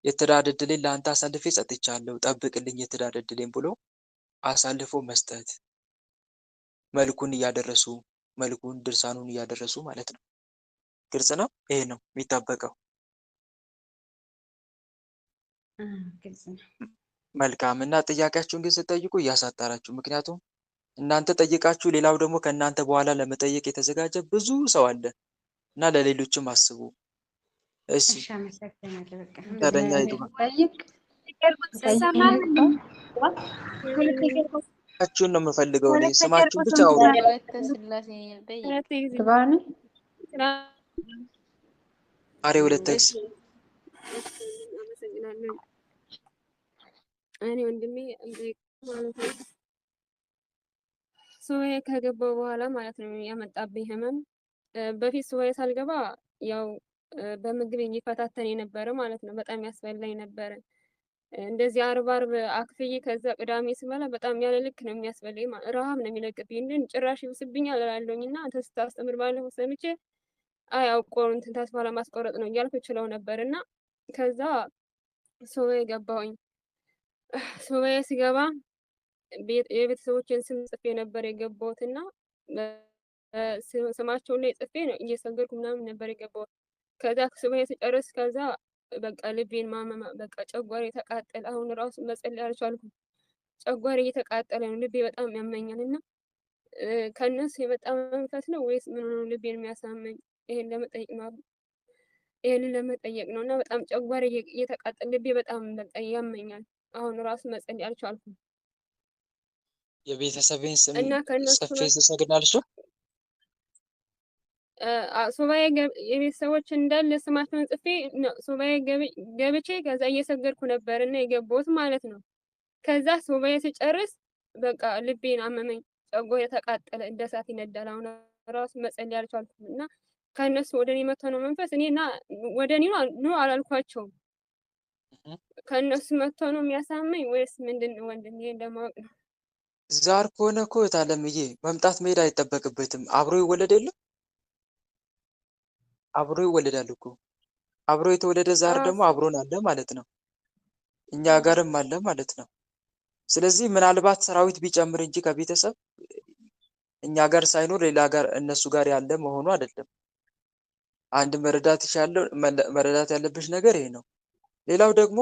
የትዳር ዕድሌን ለአንተ አሳልፌ ሰጥቻለሁ፣ ጠብቅልኝ የትዳር ዕድሌን ብሎ አሳልፎ መስጠት። መልኩን ድርሳኑን እያደረሱ ማለት ነው። ግልጽ ነው። ይሄ ነው የሚጠበቀው። ግልጽ ነው። መልካም። እና ጥያቄያችሁን ግን ስጠይቁ እያሳጠራችሁ፣ ምክንያቱም እናንተ ጠይቃችሁ ሌላው ደግሞ ከእናንተ በኋላ ለመጠየቅ የተዘጋጀ ብዙ ሰው አለ እና ለሌሎችም አስቡ። እሺ እሺ አመሰግናለሁ። በቃ ተረኛ ይግባ። ጠይቅ ይሰማል? ስማችሁን ነው የምፈልገው እኔ ስማችሁን ብቻ አውሩ። ወለተ ስላሴ በይ ሁለት ጊዜ ትባኒ አሬ ሁለት እሺ ጊዜ አመሰግናለሁ። እኔ ወንድሜ ማለት ነው ሱባኤ ከገባው በኋላ ማለት ነው ያመጣብኝ ህመም። በፊት ሱባኤ ሳልገባ ያው በምግብ እየፈታተን የነበረ ማለት ነው። በጣም ያስበላኝ ነበረ። እንደዚህ አርብ አክፍዬ ከዛ ቅዳሜ ስበላ በጣም ያለ ልክ ነው የሚያስበላኝ። ረሃብ ነው የሚለቅብኝ። ግን ጭራሽ ይብስብኛል እላለሁኝ እና አንተ ስታስተምር ባለፈው ሰምቼ አይ አውቆ እንትን ተስፋ ለማስቆረጥ ነው እያልኩ ችለው ነበር እና ከዛ ሱባኤ ገባሁኝ። ሱባኤ ሲገባ የቤተሰቦችን ስም ጽፌ ነበር የገባሁት እና ስማቸውን ላይ ጽፌ ነው እየሰገድኩ ምናምን ነበር የገባሁት። ከዛ ሱባኤ ስጨርስ ከዛ በቃ ልቤን ማመማ በቃ ጨጓሬ ተቃጠለ። አሁን ራሱ መጸለይ አልቻልኩም። ጨጓሬ እየተቃጠለ ነው፣ ልቤ በጣም ያመኛል እና ከነሱ የመጣ መንፈስ ነው ወይስ ምን ነው ልቤን የሚያሳመኝ? ይሄንን ለመጠየቅ ነው እና በጣም ጨጓሬ እየተቃጠለ ልቤ በጣም በቃ ያመኛል። አሁን ራሱ መጸለይ አልቻልኩም የቤተሰቤን ስም እና ከነሱ ጽፌ ስሰግድ አልሽው? ሱባኤ የቤተሰቦች እንዳለ ስማቸውን ጽፌ ሱባኤ ገብቼ ከዛ እየሰገድኩ ነበር እና የገባሁት ማለት ነው። ከዛ ሱባኤ ስጨርስ በቃ ልቤን አመመኝ፣ ጨጓሬ ተቃጠለ፣ እንደ እሳት ይነዳል። አሁን ራሱ መጸለይ አልቻልኩም እና ከእነሱ ወደ እኔ መጥቶ ነው መንፈስ እኔና ወደ እኔ ነው አላልኳቸውም። ከእነሱ መጥቶ ነው የሚያሳመኝ ወይስ ምንድን ነው? ወንድም ይሄ ለማወቅ ነው። ዛር ከሆነ እኮ እህት አለምዬ መምጣት መሄድ አይጠበቅበትም። አብሮ ይወለድ የለም? አብሮ ይወለዳል እኮ። አብሮ የተወለደ ዛር ደግሞ አብሮን አለ ማለት ነው፣ እኛ ጋርም አለ ማለት ነው። ስለዚህ ምናልባት ሰራዊት ቢጨምር እንጂ ከቤተሰብ እኛ ጋር ሳይኖር ሌላ ጋር እነሱ ጋር ያለ መሆኑ አይደለም። አንድ መረዳት ያለብሽ ነገር ይሄ ነው። ሌላው ደግሞ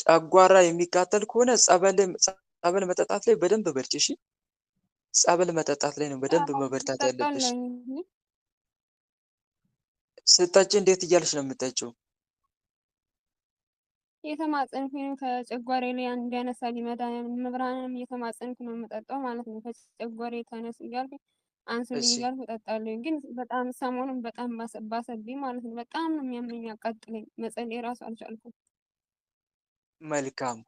ጨጓራ የሚቃጠል ከሆነ ጸበል መጠጣት ላይ በደንብ በርቺ። እሺ፣ ጸበል መጠጣት ላይ ነው በደንብ መበርታት ያለብሽ። ስጠጪ እንዴት እያልሽ ነው የምጠጪው? የተማጸንኩ ነው ከጨጓሬ ላይ እንዲያነሳ ሊመዳን መብራንም እየተማጸንኩ ነው የምጠጣው ማለት ነው። ከጨጓሬ ተነስ እያልኩ አንሱልኝ እያልኩ እጠጣለሁ። ግን በጣም ሰሞኑን በጣም ባሰብኝ ማለት ነው። በጣም ነው የሚያመኝ፣ ያቃጥለኝ። መጸለይ ራሱ አልቻልኩም። መልካም።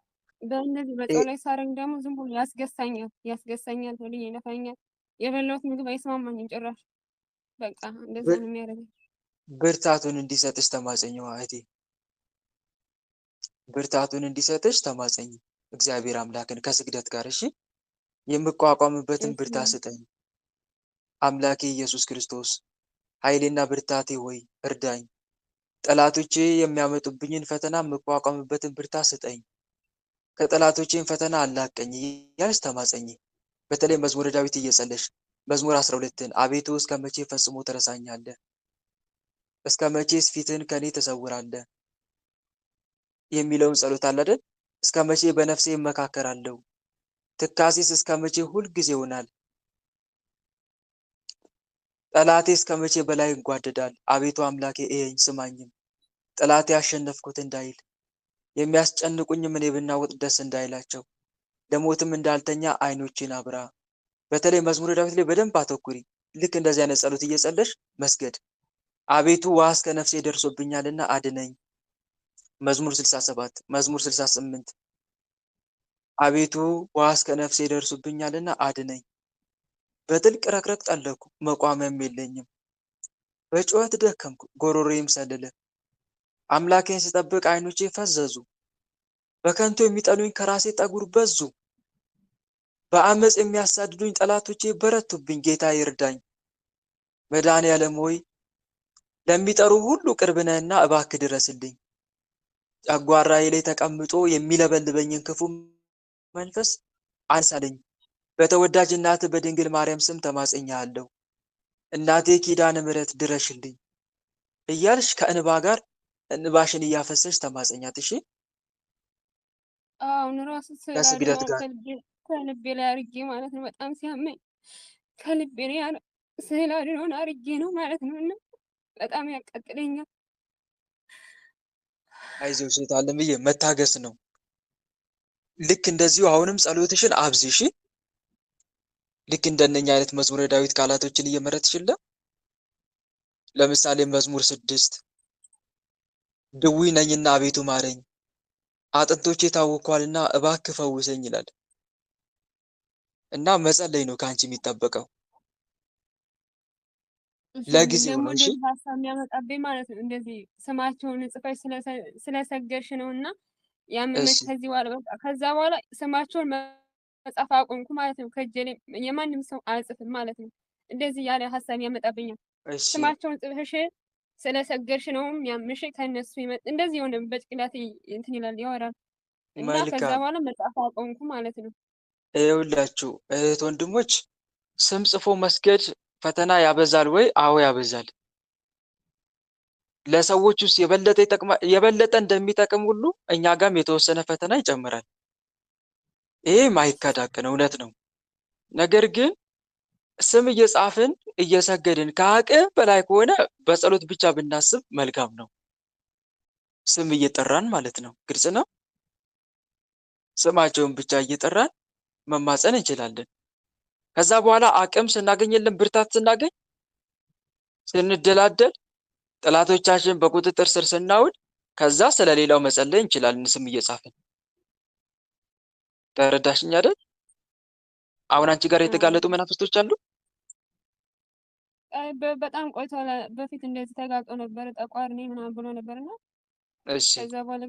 በእንደዚህ በጸሎት ሳረግ ደግሞ ዝም ብሎ ያስገሳኛል፣ ወደ ይነፋኛል። የበላሁት ምግብ አይስማማኝም ጭራሽ። በቃ እንደዛ ነው የሚያደርገኝ። ብርታቱን እንዲሰጥሽ ተማጸኝዋ እህቴ፣ ብርታቱን እንዲሰጥሽ ተማጸኝ እግዚአብሔር አምላክን ከስግደት ጋር። እሺ፣ የምቋቋምበትን ብርታት ስጠኝ አምላኬ ኢየሱስ ክርስቶስ። ኃይሌና ብርታቴ ሆይ እርዳኝ። ጠላቶቼ የሚያመጡብኝን ፈተና የምቋቋምበትን ብርታት ስጠኝ። ከጠላቶቼን ፈተና አላቀኝ እያልሽ ተማጸኝ። በተለይ መዝሙረ ዳዊት እየጸለሽ መዝሙር 12ን አቤቱ እስከ መቼ ፈጽሞ ትረሳኛለህ? እስከ መቼስ ፊትህን ከኔ ትሰውራለህ? የሚለውን ጸሎት አለ አይደል? እስከ መቼ በነፍሴ እመካከራለሁ? ትካሴስ እስከ መቼ ሁል ጊዜ ይሆናል? ጠላቴ እስከ መቼ በላይ ይጓደዳል? አቤቱ አምላኬ እየኝ ስማኝም። ጠላቴ ያሸነፍኩት እንዳይል የሚያስጨንቁኝም እኔ ብናወጥ ደስ እንዳይላቸው፣ ለሞትም እንዳልተኛ አይኖቼን አብራ። በተለይ መዝሙረ ዳዊት ላይ በደንብ አተኩሪ። ልክ እንደዚህ አይነት ጸሎት እየጸለሽ መስገድ። አቤቱ ውሃ እስከ ነፍሴ ደርሶብኛልና አድነኝ። መዝሙር 67 መዝሙር 68 አቤቱ ውሃ እስከ ነፍሴ ደርሶብኛልና አድነኝ። በጥልቅ ረግረግ ጠለኩ፣ መቋሚያም የለኝም። በጩኸት ደከምኩ፣ ጎሮሮዬም ሰለለ። አምላኬን ስጠብቅ አይኖቼ ፈዘዙ። በከንቱ የሚጠሉኝ ከራሴ ጠጉር በዙ። በአመፅ የሚያሳድዱኝ ጠላቶቼ በረቱብኝ። ጌታ ይርዳኝ። መድኃኔዓለም ሆይ ለሚጠሩ ሁሉ ቅርብ ነህና እባክህ ድረስልኝ። ጨጓራዬ ላይ ተቀምጦ የሚለበልበኝን ክፉ መንፈስ አንሳልኝ። በተወዳጅ እናት በድንግል ማርያም ስም ተማጽኛለሁ። እናቴ ኪዳነ ምሕረት ድረሽልኝ እያልሽ ከእንባ ጋር እንባሽን እያፈሰሽ ተማጸኛት። እሺ፣ አሁን ራሱ ከስግደት ጋር ከልቤ ላይ አርጌ ማለት ነው። በጣም ሲያመኝ ከልቤ ላይ ስዕል አድኖን አርጌ ነው ማለት ነው። እና በጣም ያቃጥለኛል። አይዞሽ እህት አለምዬ መታገስ ነው። ልክ እንደዚሁ አሁንም ጸሎትሽን አብዚ እሺ። ልክ እንደነኛ አይነት መዝሙረ ዳዊት ቃላቶችን እየመረጥሽለ ለምሳሌ መዝሙር 6 ድውይ ነኝና አቤቱ ማረኝ፣ አጥንቶቼ ታውኳልና እባክህ ፈውሰኝ ይላል እና መጸለይ ነው ከአንቺ የሚጠበቀው። ለጊዜው ደግሞ ነው እሺ። እንደዚህ ሀሳብ የሚያመጣብኝ ማለት ነው። እንደዚህ ስማቸውን ጽፈሽ ስለሰገርሽ ነው እና ያመመሽ እሺ ከዚህ በኋላ በቃ ከዛ በኋላ ስማቸውን መጻፍ አቆምኩ ማለት ነው። ከእጄ ላይ የማንም ሰው አልጽፍም ማለት ነው። እንደዚህ ያለ ሀሳብ ያመጣብኛል። እሺ ስማቸውን ጽፈሽ ስለሰገርሽ ነው ያምሽ ከነሱ ይመጥ እንደዚህ የሆነ በጭቅላቴ እንትን ይላል ያወራል እና ከዛ መልካም። በኋላ መጻፍ አቆምኩ ማለት ነው። ይኸውላችሁ እህት ወንድሞች፣ ስም ጽፎ መስገድ ፈተና ያበዛል ወይ? አዎ ያበዛል። ለሰዎች ውስጥ የበለጠ እንደሚጠቅም ሁሉ እኛ ጋም የተወሰነ ፈተና ይጨምራል። ይሄ ማይካዳቅን እውነት ነው። ነገር ግን ስም እየጻፍን እየሰገድን ከአቅም በላይ ከሆነ በጸሎት ብቻ ብናስብ መልካም ነው። ስም እየጠራን ማለት ነው። ግልጽ ነው። ስማቸውን ብቻ እየጠራን መማፀን እንችላለን። ከዛ በኋላ አቅም ስናገኝልን ብርታት ስናገኝ ስንደላደል ጠላቶቻችን በቁጥጥር ስር ስናውል ከዛ ስለሌላው መጸለይ እንችላለን ስም እየጻፍን። ተረዳሽኝ አይደል? አሁን አንቺ ጋር የተጋለጡ መናፍስቶች አሉ? በጣም ቆይቷል። በፊት እንደዚህ ተጋልጦ ነበር፣ ጠቋር ነኝ ምናምን ብሎ ነበርና እሺ ከዛ በኋላ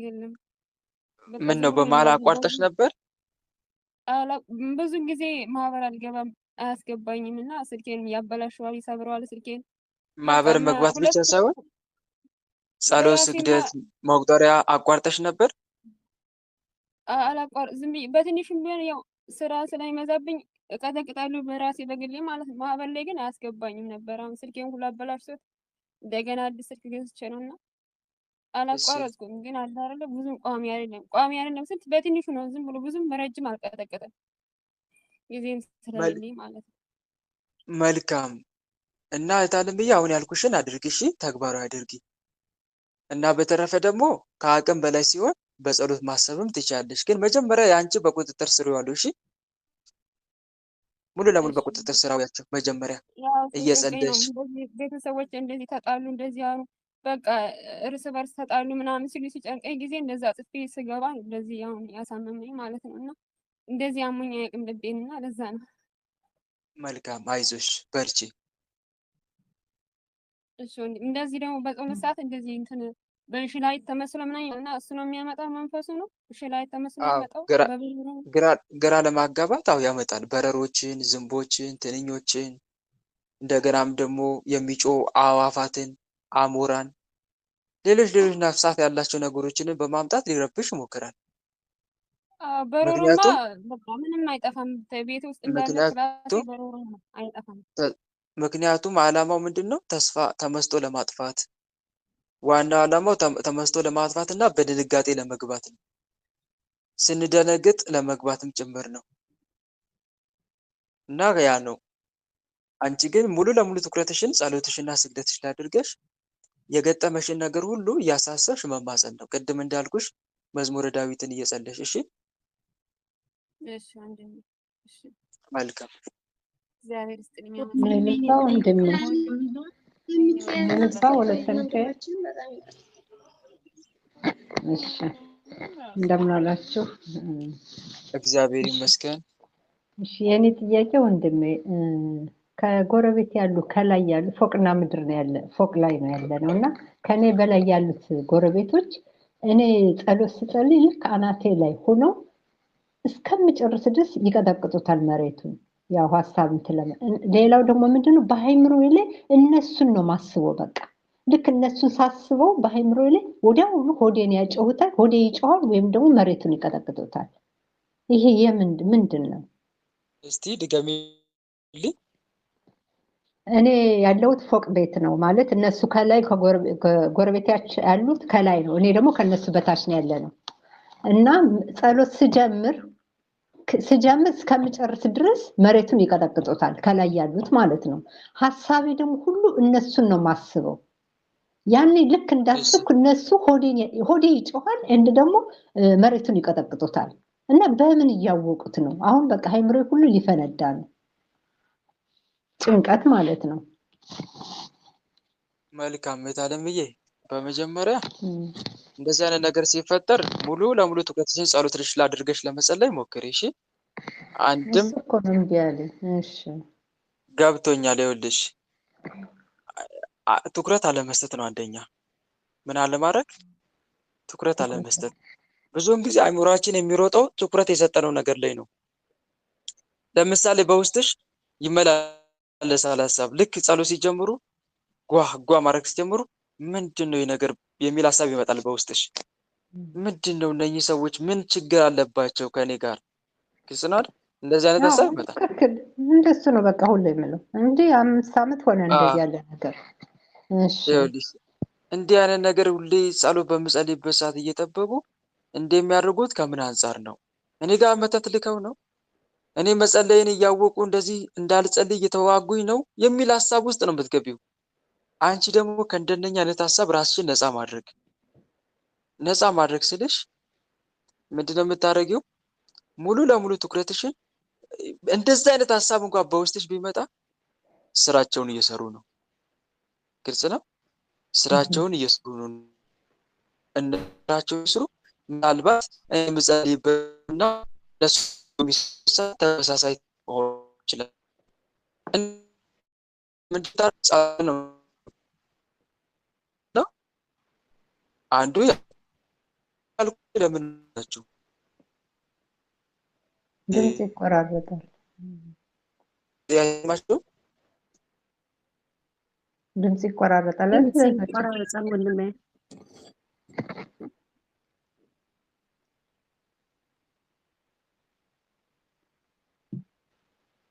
የለም በቃ ምን ዝም ነው ብሎ በመሀል እንደዚህ አቋርጠሽ ነበር? ብዙ ጊዜ ማህበር አልገባም አያስገባኝም እና ስልኬን ያበላሸዋል፣ ይሰብረዋል ስልኬን። በቃ ማህበር መግባት ብቻ ሁለት ሳይሆን ጸሎት፣ በራሴና ስግደት፣ መቁጠሪያ አቋርጠሽ ነበር? ዝም ብዬ በትንሹም ቢሆን ያው ስራ ስለሚመዛብኝ እቀጠቅጣለሁ በራሴ በግሌ ማለት ነው። ማህበር ላይ ግን አያስገባኝም ነበር። አሁን ስልኬን ሁሉ አበላሽቶት እንደገና አዲስ ስልክ ገዝቼ ነው እና እሺ አላቋረጥኩም። ግን አለ አይደለ ብዙም ቋሚ አይደለም ስልክ በትንሹ ነው። ዝም ብሎ ብዙም ረጅም አልቀጠቅጥም ጊዜም ስለሌለኝ ማለት ነው። መልካም እና እህት አለምዬ አሁን ያልኩሽን አድርጊ እሺ፣ ተግባራዊ አድርጊ እና በተረፈ ደግሞ ከአቅም በላይ ሲሆን በጸሎት ማሰብም ትችያለሽ። ግን መጀመሪያ የአንቺ በቁጥጥር ስር ይዋሉ እሺ። ሙሉ ለሙሉ እሺ በቁጥጥር ስር አውያቸው መጀመሪያ ያው ሲጨንቀኝ ነው እየጸለይሽ። እንደዚህ ቤተሰቦች እንደዚህ ተጣሉ እንደዚህ አሉ በቃ እርስ በርስ ተጣሉ ምናምን ሲሉ ሲጨንቀኝ ጊዜ እንደዛ ጽፌ ስገባ እንደዚህ አሁን ያሳመመኝ ማለት ነው። እና እንደዚህ አሞኝ አያውቅም ልቤን እና ለዛ ነው። መልካም አይዞሽ፣ በርቺ። እሺ እንደዚህ ደግሞ በጾም ሰዓት እንደዚህ እንትን በሽላይት ተመስሎ ምናምን እና እሱ ነው የሚያመጣው መንፈሱ ነው። ሽላይት ተመስሎ አዎ ያመጣው በብዙ ግራ ለማጋባት አው ያመጣል። በረሮችን፣ ዝንቦችን፣ ትንኞችን እንደገናም ደግሞ የሚጮህ አዕዋፋትን፣ አሞራን፣ ሌሎች ነፍሳት ያላቸው ነገሮችን በማምጣት ሊረብሽ ይሞክራል። በሮሮማ ምክንያቱም በቃ ምንም አይጠፋም። ቤት ውስጥ እንዳለች ራሴ ምክንያቱም በሮሮ አይጠፋም። ምክንያቱም ዓላማው ምንድን ነው? ተመስጦ ለማጥፋት ዋናው ዓላማው ተመስጦ ለማጥፋት እና በድንጋጤ ለመግባት ነው። ስንደነግጥ ለመግባትም ጭምር ነው እና ያ ነው። አንቺ ግን ሙሉ ለሙሉ ትኩረትሽን ጸሎትሽና ስግደትሽ ላይ አድርገሽ የገጠመሽን ነገር ሁሉ እያሳሰብሽ መማፀን ነው። ቅድም እንዳልኩሽ መዝሙረ ዳዊትን እየጸለሽ እሺ። እሺ ወንድሜ እሺ መልካም እግዚአብሔር ይስጥልኝ። ልልፋው ወንድሜ ልልፋው ሁለተኛ እሺ እንደምን አላችሁ? እግዚአብሔር ይመስገን። እሺ የኔ ጥያቄ ወንድሜ ከጎረቤት ያሉ ከላይ ያሉ ፎቅና ምድር ነው ያለ ፎቅ ላይ ነው ያለ ነው እና ከኔ በላይ ያሉት ጎረቤቶች እኔ ጸሎት ስጸልይ ልክ አናቴ ላይ ሆነው እስከምጨርስ ድረስ ይቀጠቅጡታል መሬቱን። ያው ሀሳብ እንትለማ ሌላው ደግሞ ምንድነው በአይምሮዬ ላይ እነሱን ነው ማስበው። በቃ ልክ እነሱን ሳስበው በአይምሮዬ ላይ ወዲያውኑ ሆዴን ያጨሁታል፣ ሆዴ ይጮሃል ወይም ደግሞ መሬቱን ይቀጠቅጡታል። ይሄ ምንድን ነው? እስቲ ድገሚልኝ። እኔ ያለሁት ፎቅ ቤት ነው ማለት እነሱ ከላይ ከጎረቤቶች ያሉት ከላይ ነው፣ እኔ ደግሞ ከነሱ በታች ነው ያለ ነው እና ጸሎት ስጀምር ስጀምር እስከምጨርስ ድረስ መሬቱን ይቀጠቅጡታል፣ ከላይ ያሉት ማለት ነው። ሀሳቤ ደግሞ ሁሉ እነሱን ነው ማስበው። ያኔ ልክ እንዳስብኩ እነሱ ሆዴ ይጮሃል፣ እንድ ደግሞ መሬቱን ይቀጠቅጡታል። እና በምን እያወቁት ነው? አሁን በቃ አይምሮ ሁሉ ሊፈነዳ ነው። ጭንቀት ማለት ነው። መልካም እህታለምዬ፣ በመጀመሪያ እንደዚህ አይነት ነገር ሲፈጠር ሙሉ ለሙሉ ትኩረትሽን ጸሎትሽ ላድርገሽ ለመጸለይ ሞክሪ። እሺ፣ አንድም እሱ እኮ ነው እምቢ ያለኝ። እሺ ገብቶኛል። ይኸውልሽ ትኩረት አለመስጠት ነው አንደኛ። ምን አለ ማድረግ? ትኩረት አለመስጠት። ብዙውን ጊዜ አእምሯችን የሚሮጠው ትኩረት የሰጠነው ነገር ላይ ነው። ለምሳሌ በውስጥሽ ይመላለሳል ሀሳብ። ልክ ጸሎት ሲጀምሩ ጓ ማድረግ ሲጀምሩ ምንድን ነው ነገር የሚል ሀሳብ ይመጣል በውስጥሽ። ምንድን ነው እነኚህ ሰዎች ምን ችግር አለባቸው ከኔ ጋር? ግልጽ ነው አይደል? እንደዚህ አይነት ሀሳብ ይመጣል። እንደሱ ነው በቃ ሁሉ የምለው እንጂ 5 ዓመት ሆነ እንደዚህ ያለ ነገር። እሺ ይኸውልሽ እንዲህ አይነት ነገር ሁሌ ጸሎት በምጸልይበት ሰዓት እየጠበቁ እንደሚያደርጉት ከምን አንጻር ነው? እኔ ጋር መተት ልከው ነው? እኔ መጸለይን እያወቁ እንደዚህ እንዳልጸልይ እየተዋጉኝ ነው የሚል ሀሳብ ውስጥ ነው የምትገቢው። አንቺ ደግሞ ከእንደነኛ አይነት ሀሳብ ራስሽን ነፃ ማድረግ ስልሽ ምንድነው የምታደርጊው? ሙሉ ለሙሉ ትኩረትሽን እንደዚህ አይነት ሀሳብ እንኳን በውስጥሽ ቢመጣ ስራቸውን እየሰሩ ነው። ግልጽ ነው። ስራቸውን እየሰሩ ነው። እነራቸው ይስሩ። ምናልባት የምጸልይበትና ለሱ የሚሰሳ ተመሳሳይ ሆኖ ይችላል። ምንድነው ነው አንዱ ያልኩ ለምን ናቸው? ድምጽ ይቆራረጣል። ያማቸው ድምጽ ይቆራረጣል። ወንድሜ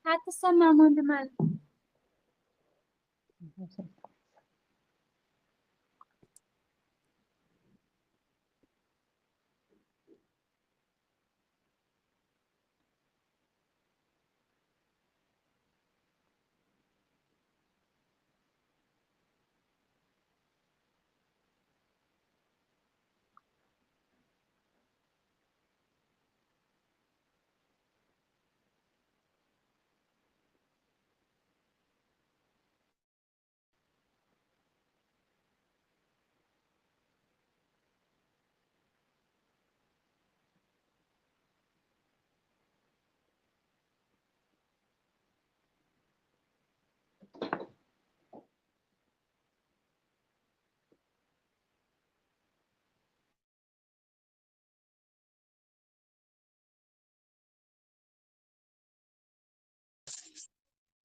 አትሰማም ወንድም አለ።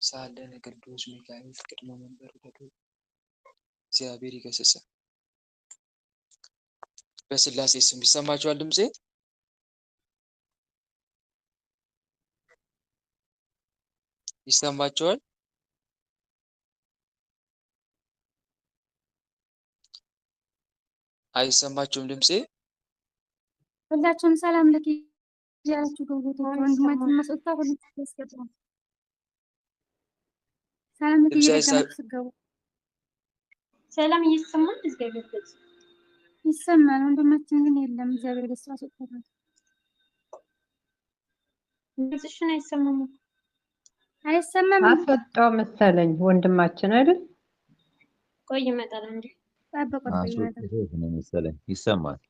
ሳለን ቅዱስ ሚካኤል ቅድመ መንበሩ ሄዶ እግዚአብሔር ይገስጽ። በስላሴ ስም ይሰማችኋል ድምጼ? ይሰማችኋል? አይሰማችሁም ድምጼ? ሁላችሁም ሰላም ለኪ ያላችሁ ጎጎቶች ወንድማችን መስጠታ ሁሉ ተስከተሉ። ሰላም ለኪ እየደገማችሁ ስገቡ ሰላም እየተሰማን እግዚአብሔር ይሰማል። ወንድማችን ግን የለም። እግዚአብሔር ደስ አሰጥቷል። ድምፅሽን አይሰማም። አስወጣው መሰለኝ ወንድማችን አይደል? ቆይ ይመጣል እንዴ? ጠብቁት። ቆይ ይመጣል መሰለኝ። ይሰማል።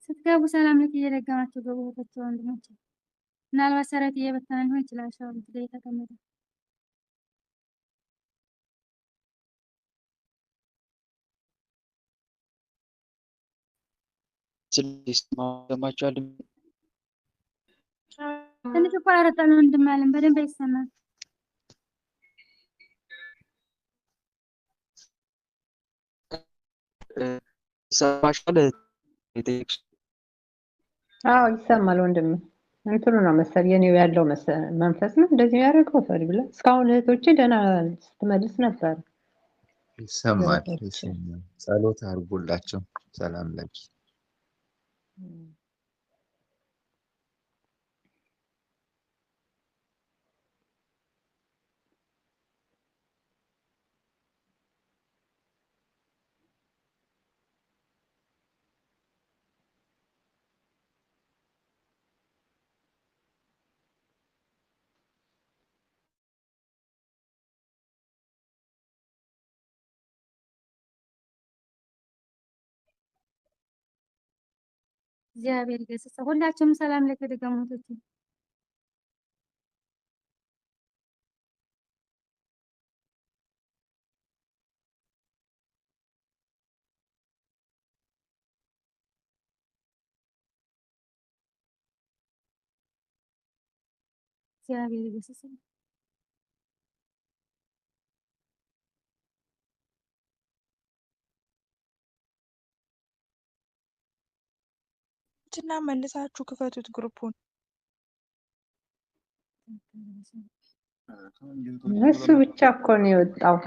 ስትገቡ ሰላም ለኪ እየደገማችሁ ገቡ። ወንድሞች ምናልባት ሰረት እየበተነ ሊሆን ይችላል። ሻው ላይ ተቀመጠ። ይሰማችኋል? ትንሽ ይቆራረጣል ወንድም አለን። በደንብ አይሰማም። ይሰማችኋል? አዎ ይሰማል ወንድም። እንትኑ ነው መሰል የኔው ያለው መንፈስ ነው እንደዚህ ያደርገው ፈሪ ብለ እስካሁን እህቶቼ ደህና ስትመልስ ነበር። ይሰማል። ጸሎት አድርጎላቸው። ሰላም ለኪ እግዚአብሔር ይገስጸው። ሁላችሁም ሰላም ለተደገሙት እግዚአብሔር ይገስጸው። እና መልሳችሁ ክፈቱት ግሩፑን። እሱ ብቻ እኮ ነው የወጣው።